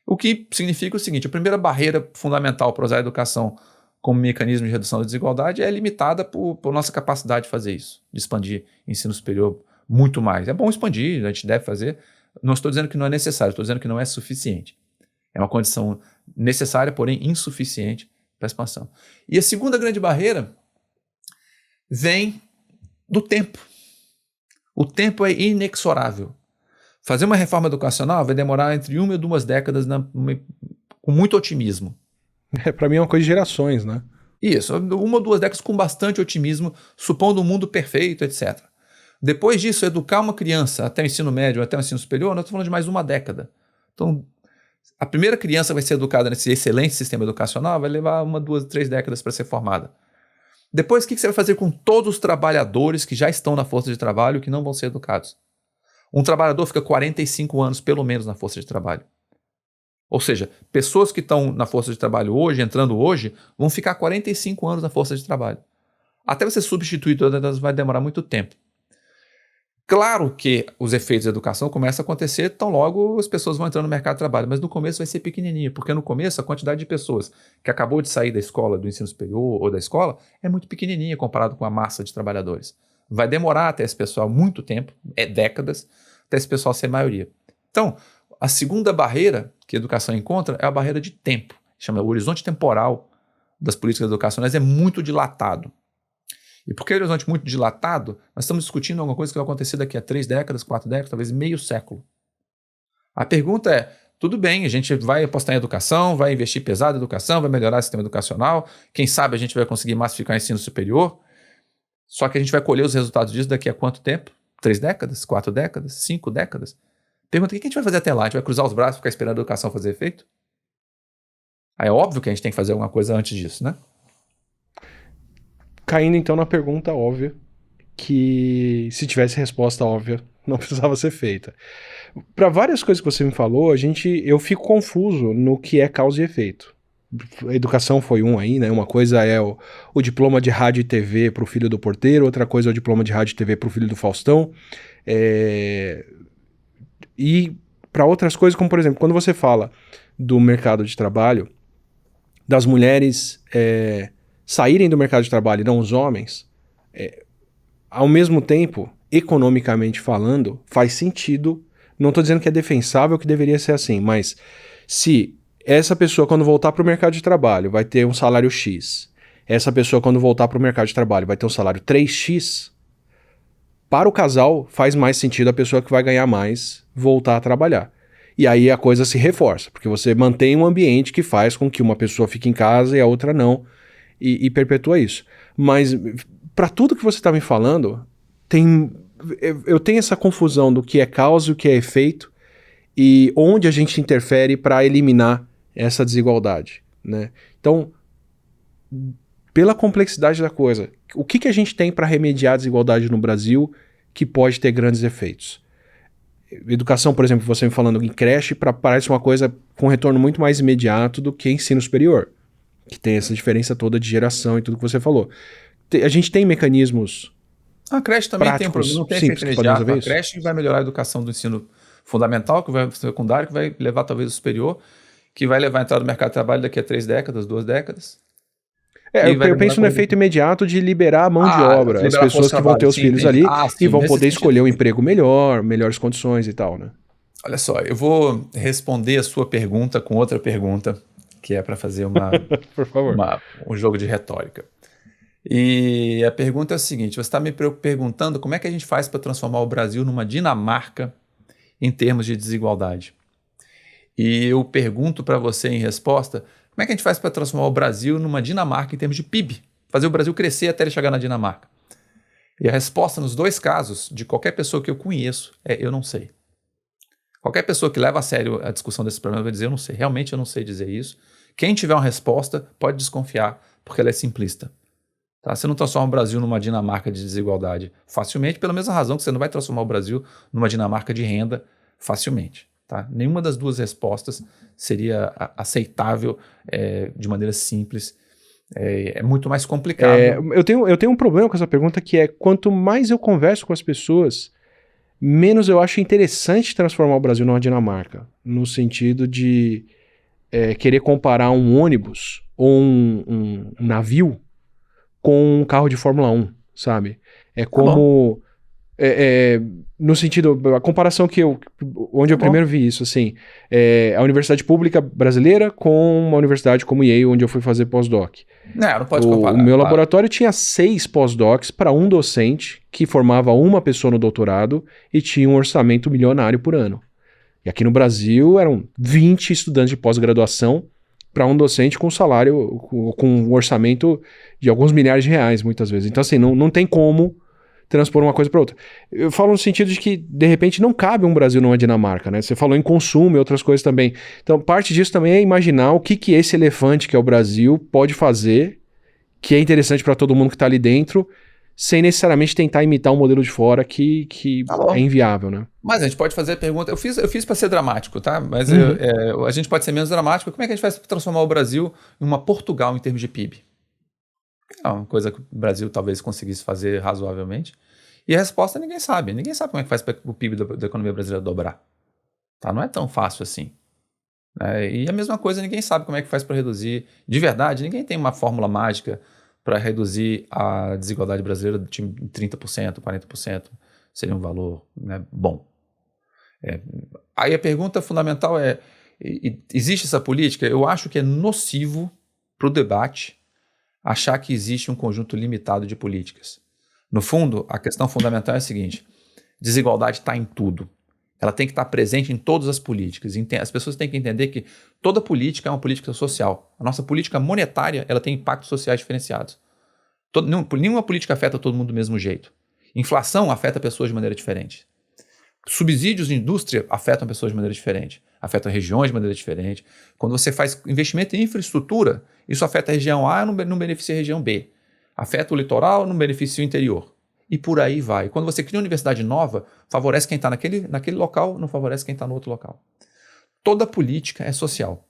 O que significa o seguinte, a primeira barreira fundamental para usar a educação como mecanismo de redução da desigualdade é limitada por nossa capacidade de fazer isso, de expandir ensino superior muito mais. É bom expandir, a gente deve fazer. Não estou dizendo que não é necessário, estou dizendo que não é suficiente. É uma condição necessária, porém insuficiente para a expansão. E a segunda grande barreira vem do tempo. O tempo é inexorável. Fazer uma reforma educacional vai demorar entre 1 e 2 décadas com muito otimismo. Para mim é uma coisa de gerações, né? Isso, 1 ou 2 décadas com bastante otimismo, supondo um mundo perfeito, etc. Depois disso, educar uma criança até o ensino médio, até o ensino superior, nós estamos falando de mais 1 década. Então, a primeira criança vai ser educada nesse excelente sistema educacional, vai levar 1, 2, 3 décadas para ser formada. Depois, o que você vai fazer com todos os trabalhadores que já estão na força de trabalho e que não vão ser educados? Um trabalhador fica 45 anos, pelo menos, na força de trabalho. Ou seja, pessoas que estão na força de trabalho hoje, entrando hoje, vão ficar 45 anos na força de trabalho. Até você substituir todas elas vai demorar muito tempo. Claro que os efeitos da educação começam a acontecer tão logo as pessoas vão entrando no mercado de trabalho, mas no começo vai ser pequenininho, porque no começo a quantidade de pessoas que acabou de sair da escola, do ensino superior ou da escola, é muito pequenininha comparado com a massa de trabalhadores. Vai demorar até esse pessoal muito tempo, décadas, até esse pessoal ser maioria. Então, a segunda barreira que a educação encontra é a barreira de tempo. Chama o horizonte temporal das políticas educacionais é muito dilatado. E porque é um horizonte muito dilatado, nós estamos discutindo alguma coisa que vai acontecer daqui a 3 décadas, 4 décadas, talvez meio século. A pergunta é, tudo bem, a gente vai apostar em educação, vai investir pesado em educação, vai melhorar o sistema educacional, quem sabe a gente vai conseguir massificar o ensino superior, só que a gente vai colher os resultados disso daqui a quanto tempo? 3 décadas? 4 décadas? 5 décadas? Pergunta, o que a gente vai fazer até lá? A gente vai cruzar os braços e ficar esperando a educação fazer efeito? Aí é óbvio que a gente tem que fazer alguma coisa antes disso, né? Caindo então na pergunta óbvia, que se tivesse resposta óbvia, não precisava ser feita. Para várias coisas que você me falou, eu fico confuso no que é causa e efeito. A educação foi um aí, né? Uma coisa é o diploma de rádio e TV para o filho do porteiro, outra coisa é o diploma de rádio e TV para o filho do Faustão. E para outras coisas, como por exemplo, quando você fala do mercado de trabalho, das mulheres saírem do mercado de trabalho e não os homens, ao mesmo tempo, economicamente falando, faz sentido. Não estou dizendo que é defensável, que deveria ser assim, mas se essa pessoa, quando voltar para o mercado de trabalho, vai ter um salário X, essa pessoa, quando voltar para o mercado de trabalho, vai ter um salário 3x, para o casal faz mais sentido a pessoa que vai ganhar mais voltar a trabalhar. E aí a coisa se reforça, porque você mantém um ambiente que faz com que uma pessoa fique em casa e a outra não, e perpetua isso. Mas para tudo que você está me falando, eu tenho essa confusão do que é causa e o que é efeito, e onde a gente interfere para eliminar essa desigualdade, né? Então, pela complexidade da coisa, o que a gente tem para remediar a desigualdade no Brasil que pode ter grandes efeitos? Educação, por exemplo, você me falando em creche, parece uma coisa com retorno muito mais imediato do que ensino superior, que tem essa diferença toda de geração e tudo que você falou. A gente tem mecanismos A creche também tem um problema, não tem efeito imediato. A isso? creche vai melhorar a educação do ensino fundamental, que vai ser secundário, que vai levar talvez o superior, que vai levar a entrada no mercado de trabalho daqui a 3 décadas, 2 décadas. Eu penso no efeito imediato de liberar a mão de obra, as pessoas que vão ter os filhos ali e vão poder escolher um emprego melhor, melhores condições e tal, né? Olha só, eu vou responder a sua pergunta com outra pergunta, que é para fazer Por favor. um jogo de retórica. E a pergunta é a seguinte: você está me perguntando como é que a gente faz para transformar o Brasil numa Dinamarca em termos de desigualdade. E eu pergunto para você em resposta, como é que a gente faz para transformar o Brasil numa Dinamarca em termos de PIB? Fazer o Brasil crescer até ele chegar na Dinamarca. E a resposta nos dois casos, de qualquer pessoa que eu conheço, é eu não sei. Qualquer pessoa que leva a sério a discussão desse problema vai dizer eu não sei, realmente eu não sei dizer isso. Quem tiver uma resposta pode desconfiar, porque ela é simplista. Tá? Você não transforma o Brasil numa Dinamarca de desigualdade facilmente, pela mesma razão que você não vai transformar o Brasil numa Dinamarca de renda facilmente. Tá? Nenhuma das duas respostas seria aceitável de maneira simples. É muito mais complicado. Eu tenho um problema com essa pergunta, que é quanto mais eu converso com as pessoas, menos eu acho interessante transformar o Brasil numa Dinamarca, no sentido de querer comparar um ônibus ou um navio com um carro de Fórmula 1, sabe? É como... no sentido, a comparação onde eu primeiro vi isso, assim, a universidade pública brasileira com uma universidade como Yale, onde eu fui fazer pós-doc. Não pode comparar. O meu laboratório tinha 6 pós-docs para um docente que formava uma pessoa no doutorado e tinha um orçamento milionário por ano. E aqui no Brasil eram 20 estudantes de pós-graduação para um docente com salário, com um orçamento de alguns milhares de reais, muitas vezes. Então, assim, não tem como transpor uma coisa para outra. Eu falo no sentido de que, de repente, não cabe um Brasil numa Dinamarca, né? Você falou em consumo e outras coisas também. Então, parte disso também é imaginar o que esse elefante que é o Brasil pode fazer, que é interessante para todo mundo que está ali dentro, sem necessariamente tentar imitar um modelo de fora que é inviável, né? Mas a gente pode fazer a pergunta... Eu fiz para ser dramático, tá? Mas a gente pode ser menos dramático. Como é que a gente faz para transformar o Brasil em uma Portugal em termos de PIB? É uma coisa que o Brasil talvez conseguisse fazer razoavelmente. E a resposta ninguém sabe. Ninguém sabe como é que faz para o PIB da economia brasileira dobrar. Tá? Não é tão fácil assim. E a mesma coisa, ninguém sabe como é que faz para reduzir. De verdade, ninguém tem uma fórmula mágica para reduzir a desigualdade brasileira de 30%, 40%. Seria um valor, né, bom. Aí a pergunta fundamental é, existe essa política? Eu acho que é nocivo para o debate achar que existe um conjunto limitado de políticas. No fundo, a questão fundamental é a seguinte: desigualdade está em tudo. Ela tem que estar presente em todas as políticas. As pessoas têm que entender que toda política é uma política social. A nossa política monetária ela tem impactos sociais diferenciados. Nenhuma política afeta todo mundo do mesmo jeito. Inflação afeta pessoas de maneira diferente. Subsídios de indústria afetam pessoas de maneira diferente. Afetam regiões de maneira diferente. Quando você faz investimento em infraestrutura, isso afeta a região A, não beneficia a região B. Afeta o litoral, não beneficia o interior. E por aí vai. Quando você cria uma universidade nova, favorece quem está naquele local, não favorece quem está no outro local. Toda política é social.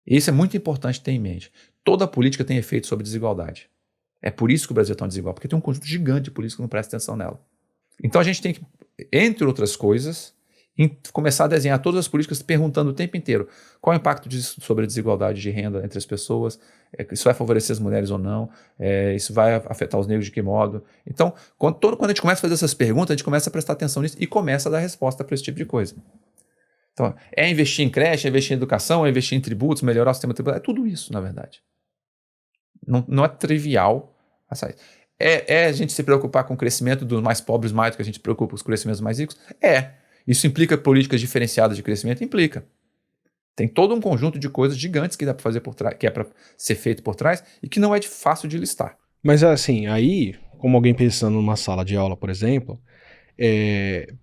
Isso é muito importante ter em mente. Toda política tem efeito sobre desigualdade. É por isso que o Brasil é tão desigual, porque tem um conjunto gigante de políticos que não prestam atenção nela. Então a gente tem que, entre outras coisas, começar a desenhar todas as políticas perguntando o tempo inteiro qual é o impacto disso sobre a desigualdade de renda entre as pessoas, isso vai favorecer as mulheres ou não, isso vai afetar os negros de que modo. Então, quando a gente começa a fazer essas perguntas, a gente começa a prestar atenção nisso e começa a dar resposta para esse tipo de coisa. Então, é investir em creche, é investir em educação, é investir em tributos, melhorar o sistema tributário, é tudo isso, na verdade. Não é trivial. É a gente se preocupar com o crescimento dos mais pobres mais do que a gente se preocupa com os crescimentos mais ricos? Isso implica políticas diferenciadas de crescimento? Implica. Tem todo um conjunto de coisas gigantes que dá para fazer por trás, que é para ser feito por trás e que não é fácil de listar. Mas assim, aí, como alguém pensando numa sala de aula, por exemplo,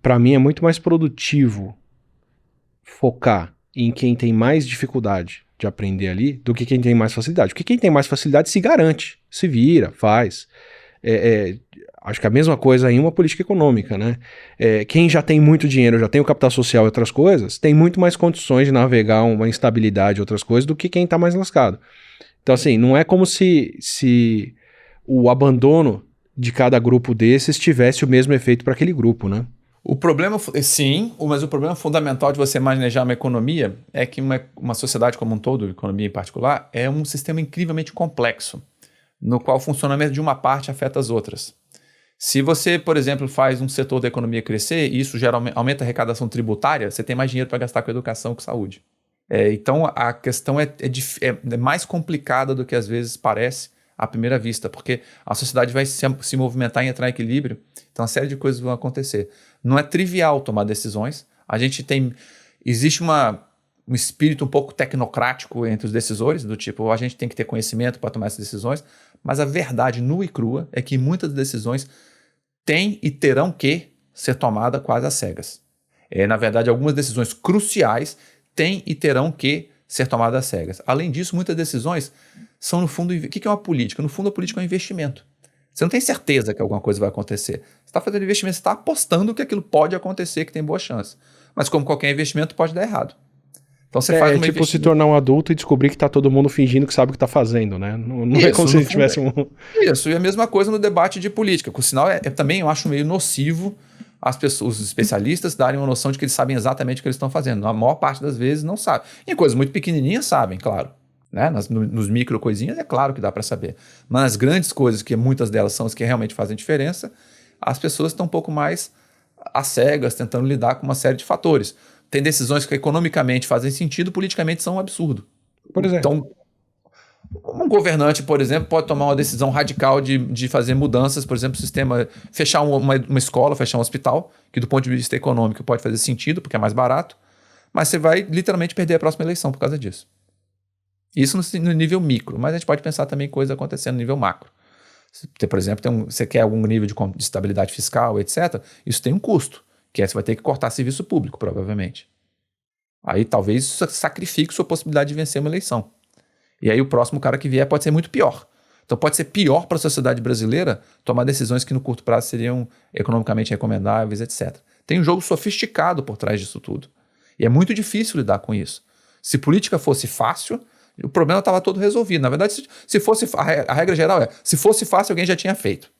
para mim é muito mais produtivo focar em quem tem mais dificuldade de aprender ali do que quem tem mais facilidade. Porque quem tem mais facilidade se garante, se vira, faz. Acho que a mesma coisa em uma política econômica, né? Quem já tem muito dinheiro, já tem o capital social e outras coisas, tem muito mais condições de navegar uma instabilidade e outras coisas do que quem está mais lascado. Então, assim, não é como se o abandono de cada grupo desses tivesse o mesmo efeito para aquele grupo, né? O problema, sim, mas o problema fundamental de você manejar uma economia é que uma sociedade como um todo, economia em particular, é um sistema incrivelmente complexo, no qual o funcionamento de uma parte afeta as outras. Se você, por exemplo, faz um setor da economia crescer e isso aumenta a arrecadação tributária, você tem mais dinheiro para gastar com educação e com saúde. Então, a questão é mais complicada do que às vezes parece à primeira vista, porque a sociedade vai se movimentar e entrar em equilíbrio, então uma série de coisas vão acontecer. Não é trivial tomar decisões. Existe um espírito um pouco tecnocrático entre os decisores, do tipo, a gente tem que ter conhecimento para tomar essas decisões, mas a verdade nua e crua é que muitas decisões têm e terão que ser tomadas quase às cegas. Na verdade, algumas decisões cruciais têm e terão que ser tomadas às cegas. Além disso, muitas decisões são, no fundo, o que é uma política? No fundo, a política é um investimento. Você não tem certeza que alguma coisa vai acontecer. Você está fazendo investimento, você está apostando que aquilo pode acontecer, que tem boa chance. Mas como qualquer investimento, pode dar errado. Então você faz tipo se tornar um adulto e descobrir que tá todo mundo fingindo que sabe o que tá fazendo, né? Não é como se a gente tivesse um... Isso, e a mesma coisa no debate de política. Por sinal, também eu acho meio nocivo os especialistas darem uma noção de que eles sabem exatamente o que eles estão fazendo. A maior parte das vezes não sabe. Em coisas muito pequenininhas sabem, claro. Né? Nos micro coisinhas é claro que dá para saber. Mas nas grandes coisas, que muitas delas são as que realmente fazem diferença, as pessoas estão um pouco mais às cegas, tentando lidar com uma série de fatores. Tem decisões que economicamente fazem sentido, politicamente são um absurdo. Por exemplo. Então, um governante, por exemplo, pode tomar uma decisão radical de fazer mudanças, por exemplo, sistema, fechar uma escola, fechar um hospital, que do ponto de vista econômico pode fazer sentido, porque é mais barato, mas você vai literalmente perder a próxima eleição por causa disso. Isso no nível micro, mas a gente pode pensar também em coisas acontecendo no nível macro. Por exemplo, você quer algum nível de estabilidade fiscal, etc., isso tem um custo, que você vai ter que cortar serviço público, provavelmente. Aí talvez isso sacrifique sua possibilidade de vencer uma eleição. E aí o próximo cara que vier pode ser muito pior. Então pode ser pior para a sociedade brasileira tomar decisões que no curto prazo seriam economicamente recomendáveis, etc. Tem um jogo sofisticado por trás disso tudo. E é muito difícil lidar com isso. Se política fosse fácil, o problema estava todo resolvido. Na verdade, se fosse a regra geral se fosse fácil, alguém já tinha feito.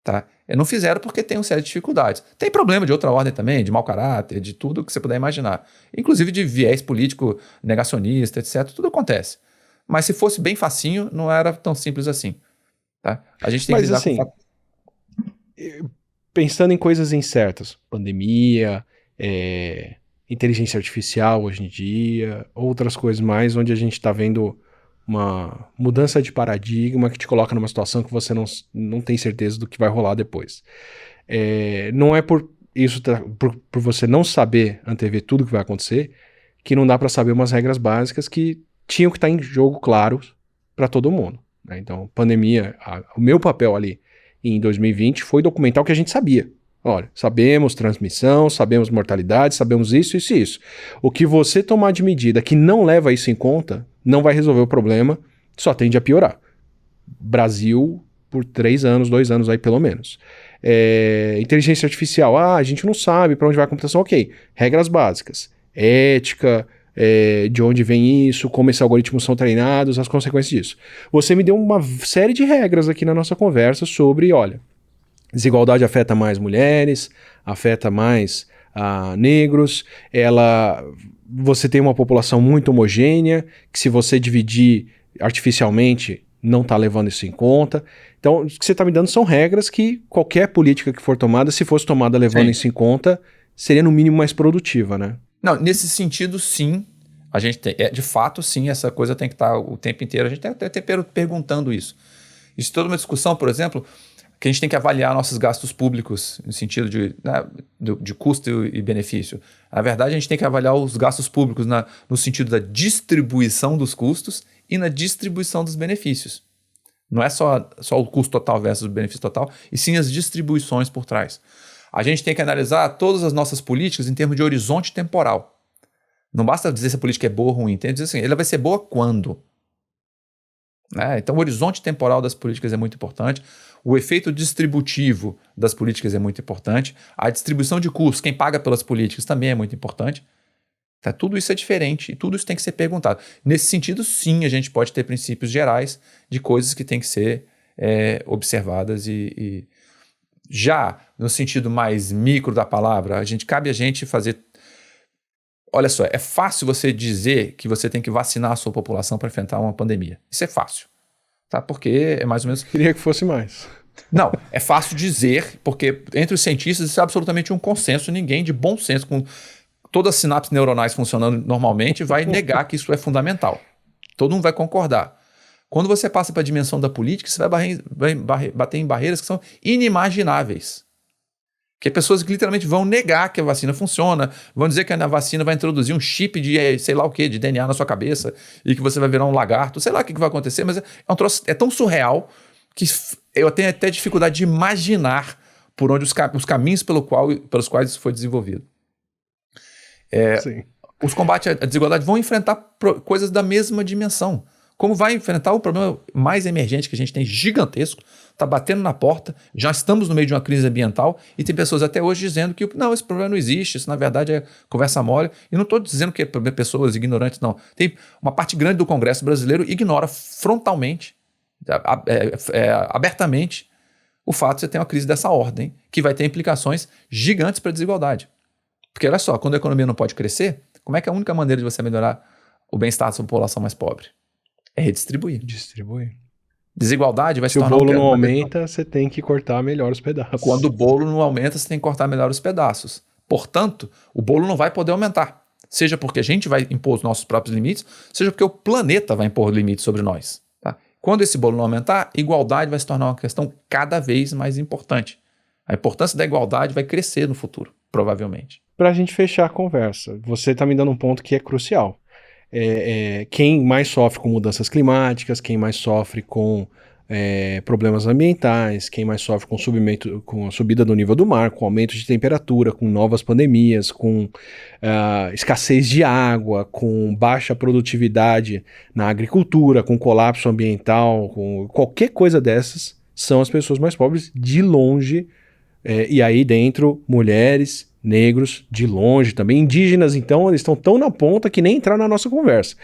Tá? Não fizeram porque tem uma série de dificuldades. Tem problema de outra ordem também, de mau caráter, de tudo que você puder imaginar. Inclusive de viés político negacionista, etc. Tudo acontece. Mas se fosse bem facinho, não era tão simples assim. Tá? A gente tem que lidar assim, pensando em coisas incertas, pandemia, inteligência artificial hoje em dia, outras coisas mais, onde a gente está vendo uma mudança de paradigma que te coloca numa situação que você não tem certeza do que vai rolar depois. Não é por isso, por você não saber antever tudo que vai acontecer, que não dá para saber umas regras básicas que tinham que estar em jogo claros para todo mundo. Né? Então, pandemia, o meu papel ali em 2020 foi documentar o que a gente sabia. Olha, sabemos transmissão, sabemos mortalidade, sabemos isso, isso e isso. O que você tomar de medida que não leva isso em conta, não vai resolver o problema, só tende a piorar. Brasil, por 2 anos aí pelo menos. Inteligência artificial, a gente não sabe para onde vai a computação, ok. Regras básicas, ética, de onde vem isso, como esses algoritmos são treinados, as consequências disso. Você me deu uma série de regras aqui na nossa conversa sobre, olha, desigualdade afeta mais mulheres, afeta mais negros, você tem uma população muito homogênea, que se você dividir artificialmente, não está levando isso em conta. Então, o que você está me dando são regras que qualquer política que for tomada, se fosse tomada levando isso em conta, seria no mínimo mais produtiva, né? Não, nesse sentido, sim. A gente tem, de fato, sim, essa coisa tem que estar o tempo inteiro. A gente tem até perguntando isso. Isso toda uma discussão, por exemplo, que a gente tem que avaliar nossos gastos públicos no sentido de custo e benefício. Na verdade, a gente tem que avaliar os gastos públicos no sentido da distribuição dos custos e na distribuição dos benefícios. Não é só o custo total versus o benefício total, e sim as distribuições por trás. A gente tem que analisar todas as nossas políticas em termos de horizonte temporal. Não basta dizer se a política é boa ou ruim, tem que dizer assim, ela vai ser boa quando? Né? Então, o horizonte temporal das políticas é muito importante, o efeito distributivo das políticas é muito importante, a distribuição de custos, quem paga pelas políticas também é muito importante. Tá? Tudo isso é diferente e tudo isso tem que ser perguntado. Nesse sentido, sim, a gente pode ter princípios gerais de coisas que têm que ser observadas e já no sentido mais micro da palavra, cabe a gente fazer... Olha só, é fácil você dizer que você tem que vacinar a sua população para enfrentar uma pandemia. Isso é fácil, tá? Porque é mais ou menos... Queria que fosse mais. Não, é fácil dizer, porque entre os cientistas isso é absolutamente um consenso, ninguém de bom senso, com todas as sinapses neuronais funcionando normalmente, vai negar que isso é fundamental. Todo mundo vai concordar. Quando você passa para a dimensão da política, você vai bater em barreiras que são inimagináveis. Que pessoas que literalmente vão negar que a vacina funciona, vão dizer que a vacina vai introduzir um chip de sei lá o que, de DNA na sua cabeça, e que você vai virar um lagarto, sei lá o que vai acontecer, mas um troço, é tão surreal que eu tenho até dificuldade de imaginar por onde os caminhos pelos quais isso foi desenvolvido. Os combates à desigualdade vão enfrentar coisas da mesma dimensão. Como vai enfrentar o problema mais emergente que a gente tem, gigantesco, está batendo na porta, já estamos no meio de uma crise ambiental e tem pessoas até hoje dizendo que não, esse problema não existe, isso na verdade é conversa mole. E não estou dizendo que é pessoas ignorantes, não. Tem uma parte grande do Congresso brasileiro ignora frontalmente, abertamente, o fato de você ter uma crise dessa ordem, que vai ter implicações gigantes para a desigualdade. Porque olha só, quando a economia não pode crescer, como é que é a única maneira de você melhorar o bem-estar da sua população mais pobre? É redistribuir. Desigualdade vai se tornar... Se o bolo não aumenta, você tem que cortar melhor os pedaços. Quando o bolo não aumenta, você tem que cortar melhor os pedaços. Portanto, o bolo não vai poder aumentar. Seja porque a gente vai impor os nossos próprios limites, seja porque o planeta vai impor limites sobre nós. Tá? Quando esse bolo não aumentar, igualdade vai se tornar uma questão cada vez mais importante. A importância da igualdade vai crescer no futuro, provavelmente. Para a gente fechar a conversa, você está me dando um ponto que é crucial. Quem mais sofre com mudanças climáticas, quem mais sofre com problemas ambientais, quem mais sofre com a subida do nível do mar, com aumento de temperatura, com novas pandemias, com escassez de água, com baixa produtividade na agricultura, com colapso ambiental, com qualquer coisa dessas, são as pessoas mais pobres de longe, e aí dentro mulheres, negros, de longe também, indígenas, então, eles estão tão na ponta que nem entraram na nossa conversa,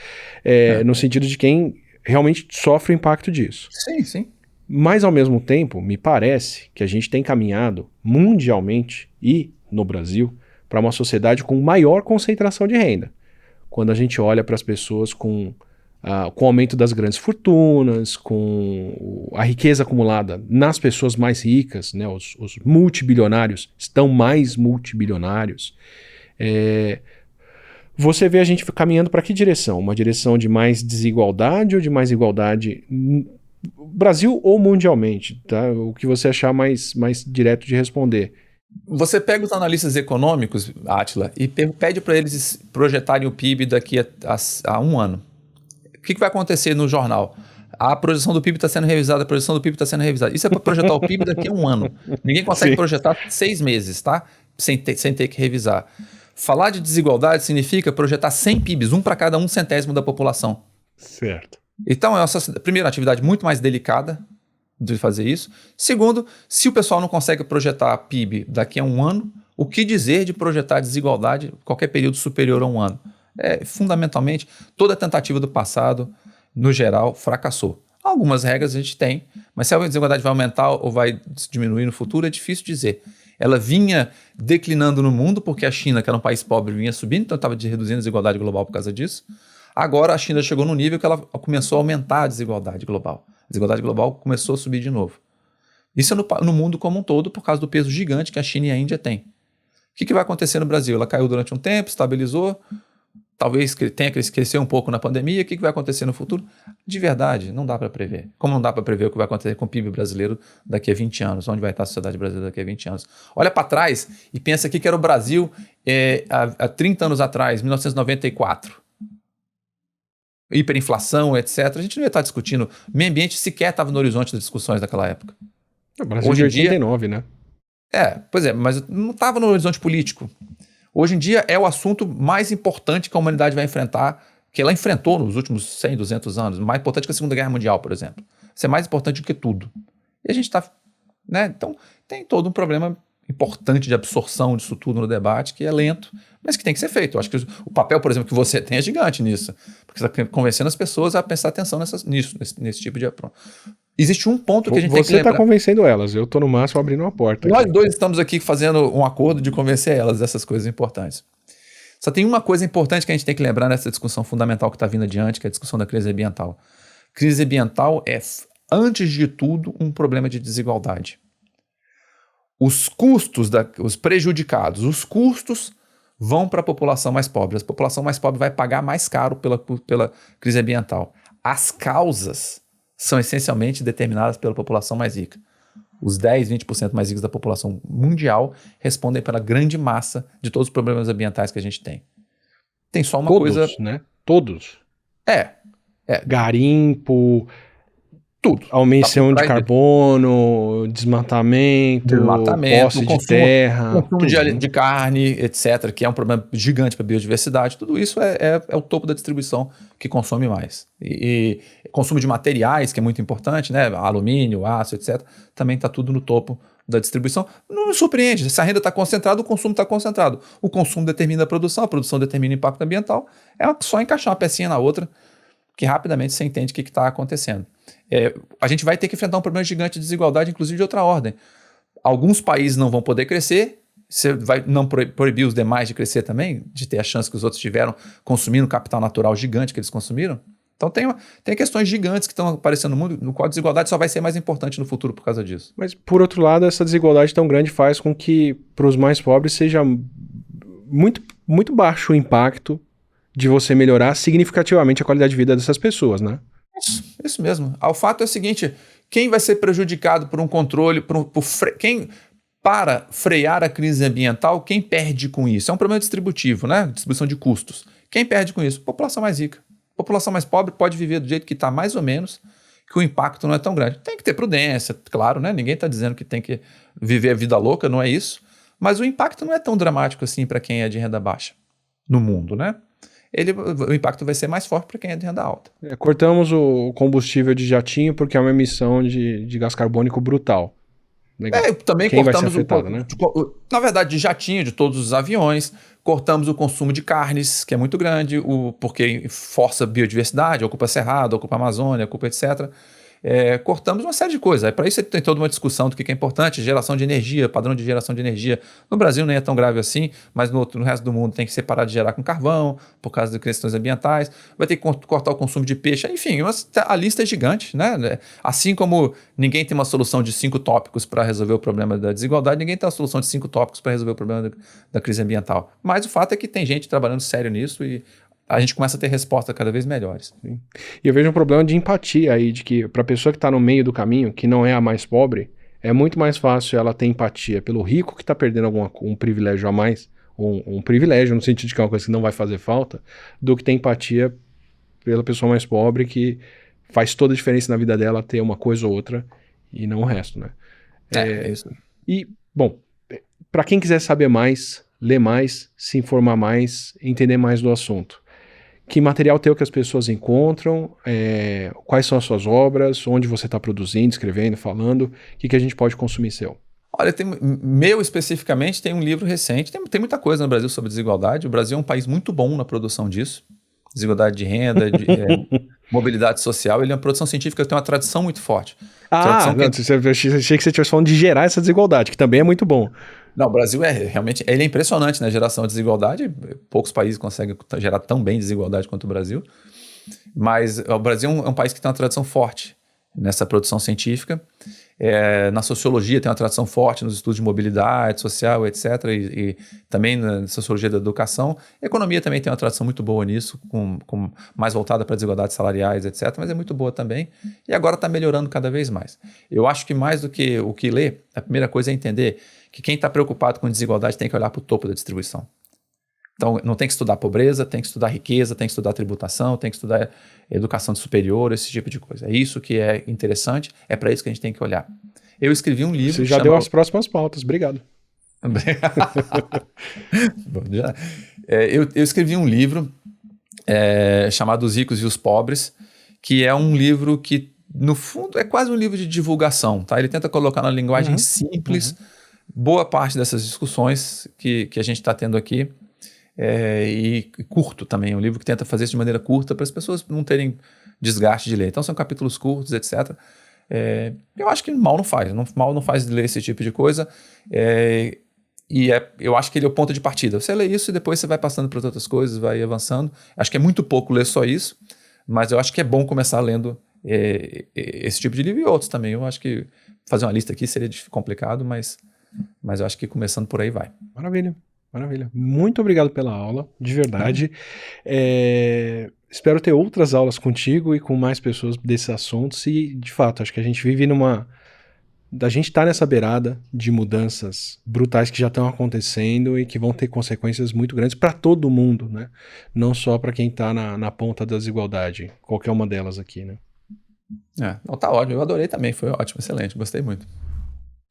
no sentido de quem realmente sofre o impacto disso. Sim, sim. Mas, ao mesmo tempo, me parece que a gente tem caminhado mundialmente e no Brasil para uma sociedade com maior concentração de renda. Quando a gente olha para as pessoas com o aumento das grandes fortunas, com a riqueza acumulada nas pessoas mais ricas, né, os multibilionários estão mais multibilionários. Você vê a gente caminhando para que direção? Uma direção de mais desigualdade ou de mais igualdade Brasil ou mundialmente? Tá? O que você achar mais direto de responder. Você pega os analistas econômicos, Átila, e pede para eles projetarem o PIB daqui a um ano. O que vai acontecer no jornal? A projeção do PIB está sendo revisada, a projeção do PIB está sendo revisada. Isso é para projetar o PIB daqui a um ano. Ninguém consegue projetar 6 meses, tá? Sem ter que revisar. Falar de desigualdade significa projetar 100 PIBs, um para cada 1/100º da população. Certo. Então, é uma primeira atividade muito mais delicada de fazer isso. Segundo, se o pessoal não consegue projetar PIB daqui a um ano, o que dizer de projetar desigualdade em qualquer período superior a um ano? Fundamentalmente, toda tentativa do passado, no geral, fracassou. Algumas regras a gente tem, mas se a desigualdade vai aumentar ou vai diminuir no futuro, é difícil dizer. Ela vinha declinando no mundo, porque a China, que era um país pobre, vinha subindo, então estava reduzindo a desigualdade global por causa disso. Agora a China chegou no nível que ela começou a aumentar a desigualdade global. A desigualdade global começou a subir de novo. Isso é no mundo como um todo, por causa do peso gigante que a China e a Índia têm. O que vai acontecer no Brasil? Ela caiu durante um tempo, estabilizou, talvez tenha crescido um pouco na pandemia. O que vai acontecer no futuro? De verdade, não dá para prever. Como não dá para prever o que vai acontecer com o PIB brasileiro daqui a 20 anos, onde vai estar a sociedade brasileira daqui a 20 anos. Olha para trás e pensa aqui que era o Brasil há 30 anos atrás, 1994. Hiperinflação, etc. A gente não ia estar discutindo. O meio ambiente sequer estava no horizonte das discussões daquela época. O Brasil de 89, né? Pois é, mas não estava no horizonte político. Hoje em dia é o assunto mais importante que a humanidade vai enfrentar, que ela enfrentou nos últimos 100, 200 anos. Mais importante que a Segunda Guerra Mundial, por exemplo. Isso é mais importante do que tudo. E a gente está... Então, tem todo um problema importante de absorção disso tudo no debate, que é lento, mas que tem que ser feito. Eu acho que o papel, por exemplo, que você tem é gigante nisso, porque você está convencendo as pessoas a prestar atenção nesse tipo de... Existe um ponto que a gente tem que lembrar. Você está convencendo elas, eu estou no máximo abrindo uma porta. Nós dois estamos aqui fazendo um acordo de convencer elas dessas coisas importantes. Só tem uma coisa importante que a gente tem que lembrar nessa discussão fundamental que está vindo adiante, que é a discussão da crise ambiental. Crise ambiental é, antes de tudo, um problema de desigualdade. Os custos, os prejudicados, os custos vão para a população mais pobre. A população mais pobre vai pagar mais caro pela crise ambiental. As causas são essencialmente determinadas pela população mais rica. Os 10, 20% mais ricos da população mundial respondem pela grande massa de todos os problemas ambientais que a gente tem. Tem só uma coisa... Todos, né? Todos. Garimpo... Tudo. Emissão de carbono, desmatamento, posse de terra. Consumo de carne, etc., que é um problema gigante para a biodiversidade. Tudo isso é o topo da distribuição que consome mais. E consumo de materiais, que é muito importante, né? Alumínio, aço, etc., também está tudo no topo da distribuição. Não me surpreende. Se a renda está concentrada, o consumo está concentrado. O consumo determina a produção determina o impacto ambiental. É só encaixar uma pecinha na outra, que rapidamente você entende o que está acontecendo. A gente vai ter que enfrentar um problema gigante de desigualdade, inclusive de outra ordem. Alguns países não vão poder crescer, você vai não proibir os demais de crescer também, de ter a chance que os outros tiveram consumindo o capital natural gigante que eles consumiram. Então tem questões gigantes que estão aparecendo no mundo, no qual a desigualdade só vai ser mais importante no futuro por causa disso. Mas, por outro lado, essa desigualdade tão grande faz com que, para os mais pobres, seja muito, muito baixo o impacto de você melhorar significativamente a qualidade de vida dessas pessoas, né? Isso mesmo. O fato é o seguinte, quem vai ser prejudicado por um controle, para frear a crise ambiental, quem perde com isso? É um problema distributivo, né? Distribuição de custos. Quem perde com isso? População mais rica. População mais pobre pode viver do jeito que está, mais ou menos, que o impacto não é tão grande. Tem que ter prudência, claro, né? Ninguém está dizendo que tem que viver a vida louca, não é isso. Mas o impacto não é tão dramático assim para quem é de renda baixa no mundo, né? O impacto vai ser mais forte para quem é de renda alta. Cortamos o combustível de jatinho porque é uma emissão de gás carbônico brutal. Também quem cortamos vai ser afetado, né? Na verdade, de jatinho, de todos os aviões, cortamos o consumo de carnes, que é muito grande, porque força a biodiversidade, ocupa Cerrado, ocupa Amazônia, ocupa etc. Cortamos uma série de coisas. Para isso tem toda uma discussão do que é importante, geração de energia, padrão de geração de energia. No Brasil nem é tão grave assim, mas no resto do mundo tem que ser parado de gerar com carvão, por causa de questões ambientais. Vai ter que cortar o consumo de peixe. Enfim, a lista é gigante, né? Assim como ninguém tem uma solução de 5 tópicos para resolver o problema da desigualdade, ninguém tem uma solução de 5 tópicos para resolver o problema da crise ambiental. Mas o fato é que tem gente trabalhando sério nisso e a gente começa a ter respostas cada vez melhores. Sim. E eu vejo um problema de empatia aí, de que para a pessoa que está no meio do caminho, que não é a mais pobre, é muito mais fácil ela ter empatia pelo rico que está perdendo um privilégio a mais, um privilégio no sentido de que é uma coisa que não vai fazer falta, do que ter empatia pela pessoa mais pobre que faz toda a diferença na vida dela ter uma coisa ou outra e não o resto, né? É isso. E, bom, para quem quiser saber mais, ler mais, se informar mais, entender mais do assunto, que material teu que as pessoas encontram, quais são as suas obras, onde você está produzindo, escrevendo, falando, o que a gente pode consumir seu? Olha, meu especificamente tem um livro recente, tem muita coisa no Brasil sobre desigualdade. O Brasil é um país muito bom na produção disso. Desigualdade de renda, mobilidade social. Ele é uma produção científica que tem uma tradição muito forte. Ah, não, achei que você estivesse falando de gerar essa desigualdade, que também é muito bom. Não, o Brasil realmente, ele é impressionante na geração de desigualdade. Poucos países conseguem gerar tão bem desigualdade quanto o Brasil. Mas o Brasil é um país que tem uma tradição forte nessa produção científica. Na sociologia tem uma tradição forte nos estudos de mobilidade social, etc. E também na sociologia da educação. A economia também tem uma tradição muito boa nisso, com mais voltada para desigualdades salariais, etc. Mas é muito boa também. E agora está melhorando cada vez mais. Eu acho que mais do que o que ler, a primeira coisa é entender que quem está preocupado com desigualdade tem que olhar para o topo da distribuição. Então, não tem que estudar pobreza, tem que estudar riqueza, tem que estudar tributação, tem que estudar educação superior, esse tipo de coisa. É isso que é interessante, é para isso que a gente tem que olhar. Eu escrevi um livro... Você já deu as próximas pautas, obrigado. Bom, eu escrevi um livro chamado Os Ricos e os Pobres, que é um livro que, no fundo, é quase um livro de divulgação. Tá? Ele tenta colocar na linguagem simples boa parte dessas discussões que a gente está tendo aqui. E curto também, é um livro que tenta fazer isso de maneira curta para as pessoas não terem desgaste de ler. Então são capítulos curtos, etc. Eu acho que mal não faz ler esse tipo de coisa. Eu acho que ele é o ponto de partida. Você lê isso e depois você vai passando para outras coisas, vai avançando. Acho que é muito pouco ler só isso, mas eu acho que é bom começar lendo esse tipo de livro e outros também. Eu acho que fazer uma lista aqui seria complicado, mas eu acho que começando por aí vai. Maravilha. Maravilha. Muito obrigado pela aula, de verdade. Espero ter outras aulas contigo e com mais pessoas desses assuntos e, de fato, acho que a gente vive a gente tá nessa beirada de mudanças brutais que já estão acontecendo e que vão ter consequências muito grandes para todo mundo, né? Não só para quem tá na ponta da desigualdade, qualquer uma delas aqui, né? Não, tá ótimo. Eu adorei também, foi ótimo, excelente, gostei muito.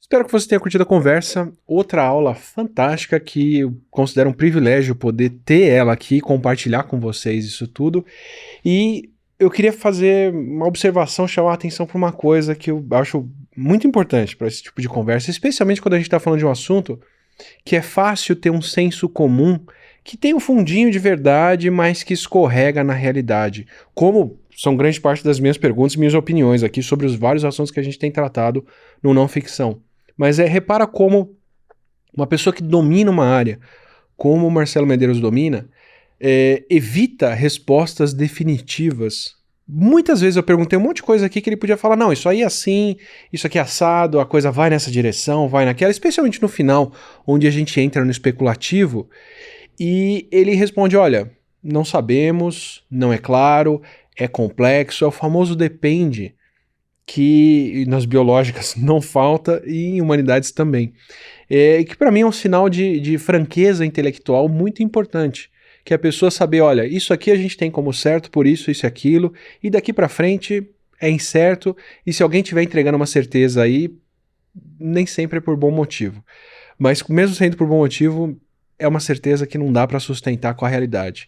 Espero que você tenha curtido a conversa. Outra aula fantástica que eu considero um privilégio poder ter ela aqui e compartilhar com vocês isso tudo. E eu queria fazer uma observação, chamar a atenção para uma coisa que eu acho muito importante para esse tipo de conversa, especialmente quando a gente está falando de um assunto que é fácil ter um senso comum, que tem um fundinho de verdade, mas que escorrega na realidade. Como são grande parte das minhas perguntas e minhas opiniões aqui sobre os vários assuntos que a gente tem tratado no Não Ficção. Mas repara como uma pessoa que domina uma área, como o Marcelo Medeiros domina, evita respostas definitivas. Muitas vezes eu perguntei um monte de coisa aqui que ele podia falar, não, isso aí é assim, isso aqui é assado, a coisa vai nessa direção, vai naquela, especialmente no final, onde a gente entra no especulativo, e ele responde, olha, não sabemos, não é claro, é complexo, é o famoso depende, que nas biológicas não falta e em humanidades também. Que para mim é um sinal de franqueza intelectual muito importante, que a pessoa saber, olha, isso aqui a gente tem como certo por isso e aquilo, e daqui para frente é incerto, e se alguém estiver entregando uma certeza aí, nem sempre é por bom motivo. Mas mesmo sendo por bom motivo, é uma certeza que não dá para sustentar com a realidade.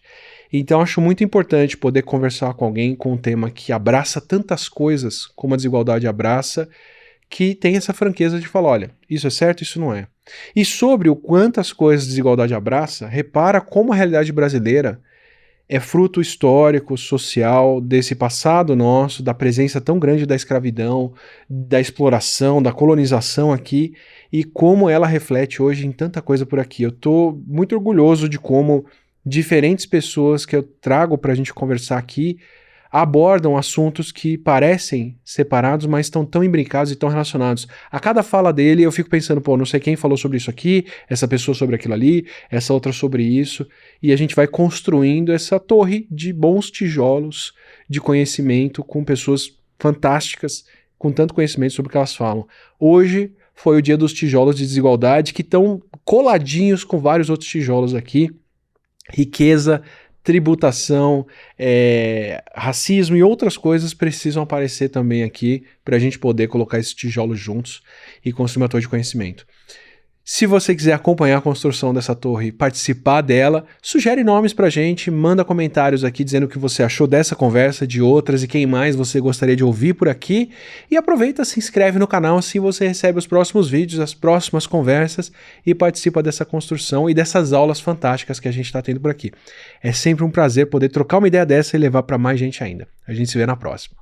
Então acho muito importante poder conversar com alguém com um tema que abraça tantas coisas como a desigualdade abraça, que tem essa franqueza de falar, olha, isso é certo, isso não é. E sobre o quantas coisas a desigualdade abraça, repara como a realidade brasileira é fruto histórico, social, desse passado nosso, da presença tão grande da escravidão, da exploração, da colonização aqui, e como ela reflete hoje em tanta coisa por aqui. Eu estou muito orgulhoso de como diferentes pessoas que eu trago para a gente conversar aqui abordam assuntos que parecem separados, mas estão tão imbricados e tão relacionados. A cada fala dele eu fico pensando, pô, não sei quem falou sobre isso aqui, essa pessoa sobre aquilo ali, essa outra sobre isso, e a gente vai construindo essa torre de bons tijolos de conhecimento com pessoas fantásticas, com tanto conhecimento sobre o que elas falam. Hoje foi o dia dos tijolos de desigualdade que estão coladinhos com vários outros tijolos aqui, riqueza, tributação, racismo e outras coisas precisam aparecer também aqui para a gente poder colocar esses tijolos juntos e construir uma torre de conhecimento. Se você quiser acompanhar a construção dessa torre, participar dela, sugere nomes pra gente, manda comentários aqui dizendo o que você achou dessa conversa, de outras e quem mais você gostaria de ouvir por aqui. E aproveita, se inscreve no canal, assim você recebe os próximos vídeos, as próximas conversas e participa dessa construção e dessas aulas fantásticas que a gente está tendo por aqui. É sempre um prazer poder trocar uma ideia dessa e levar para mais gente ainda. A gente se vê na próxima.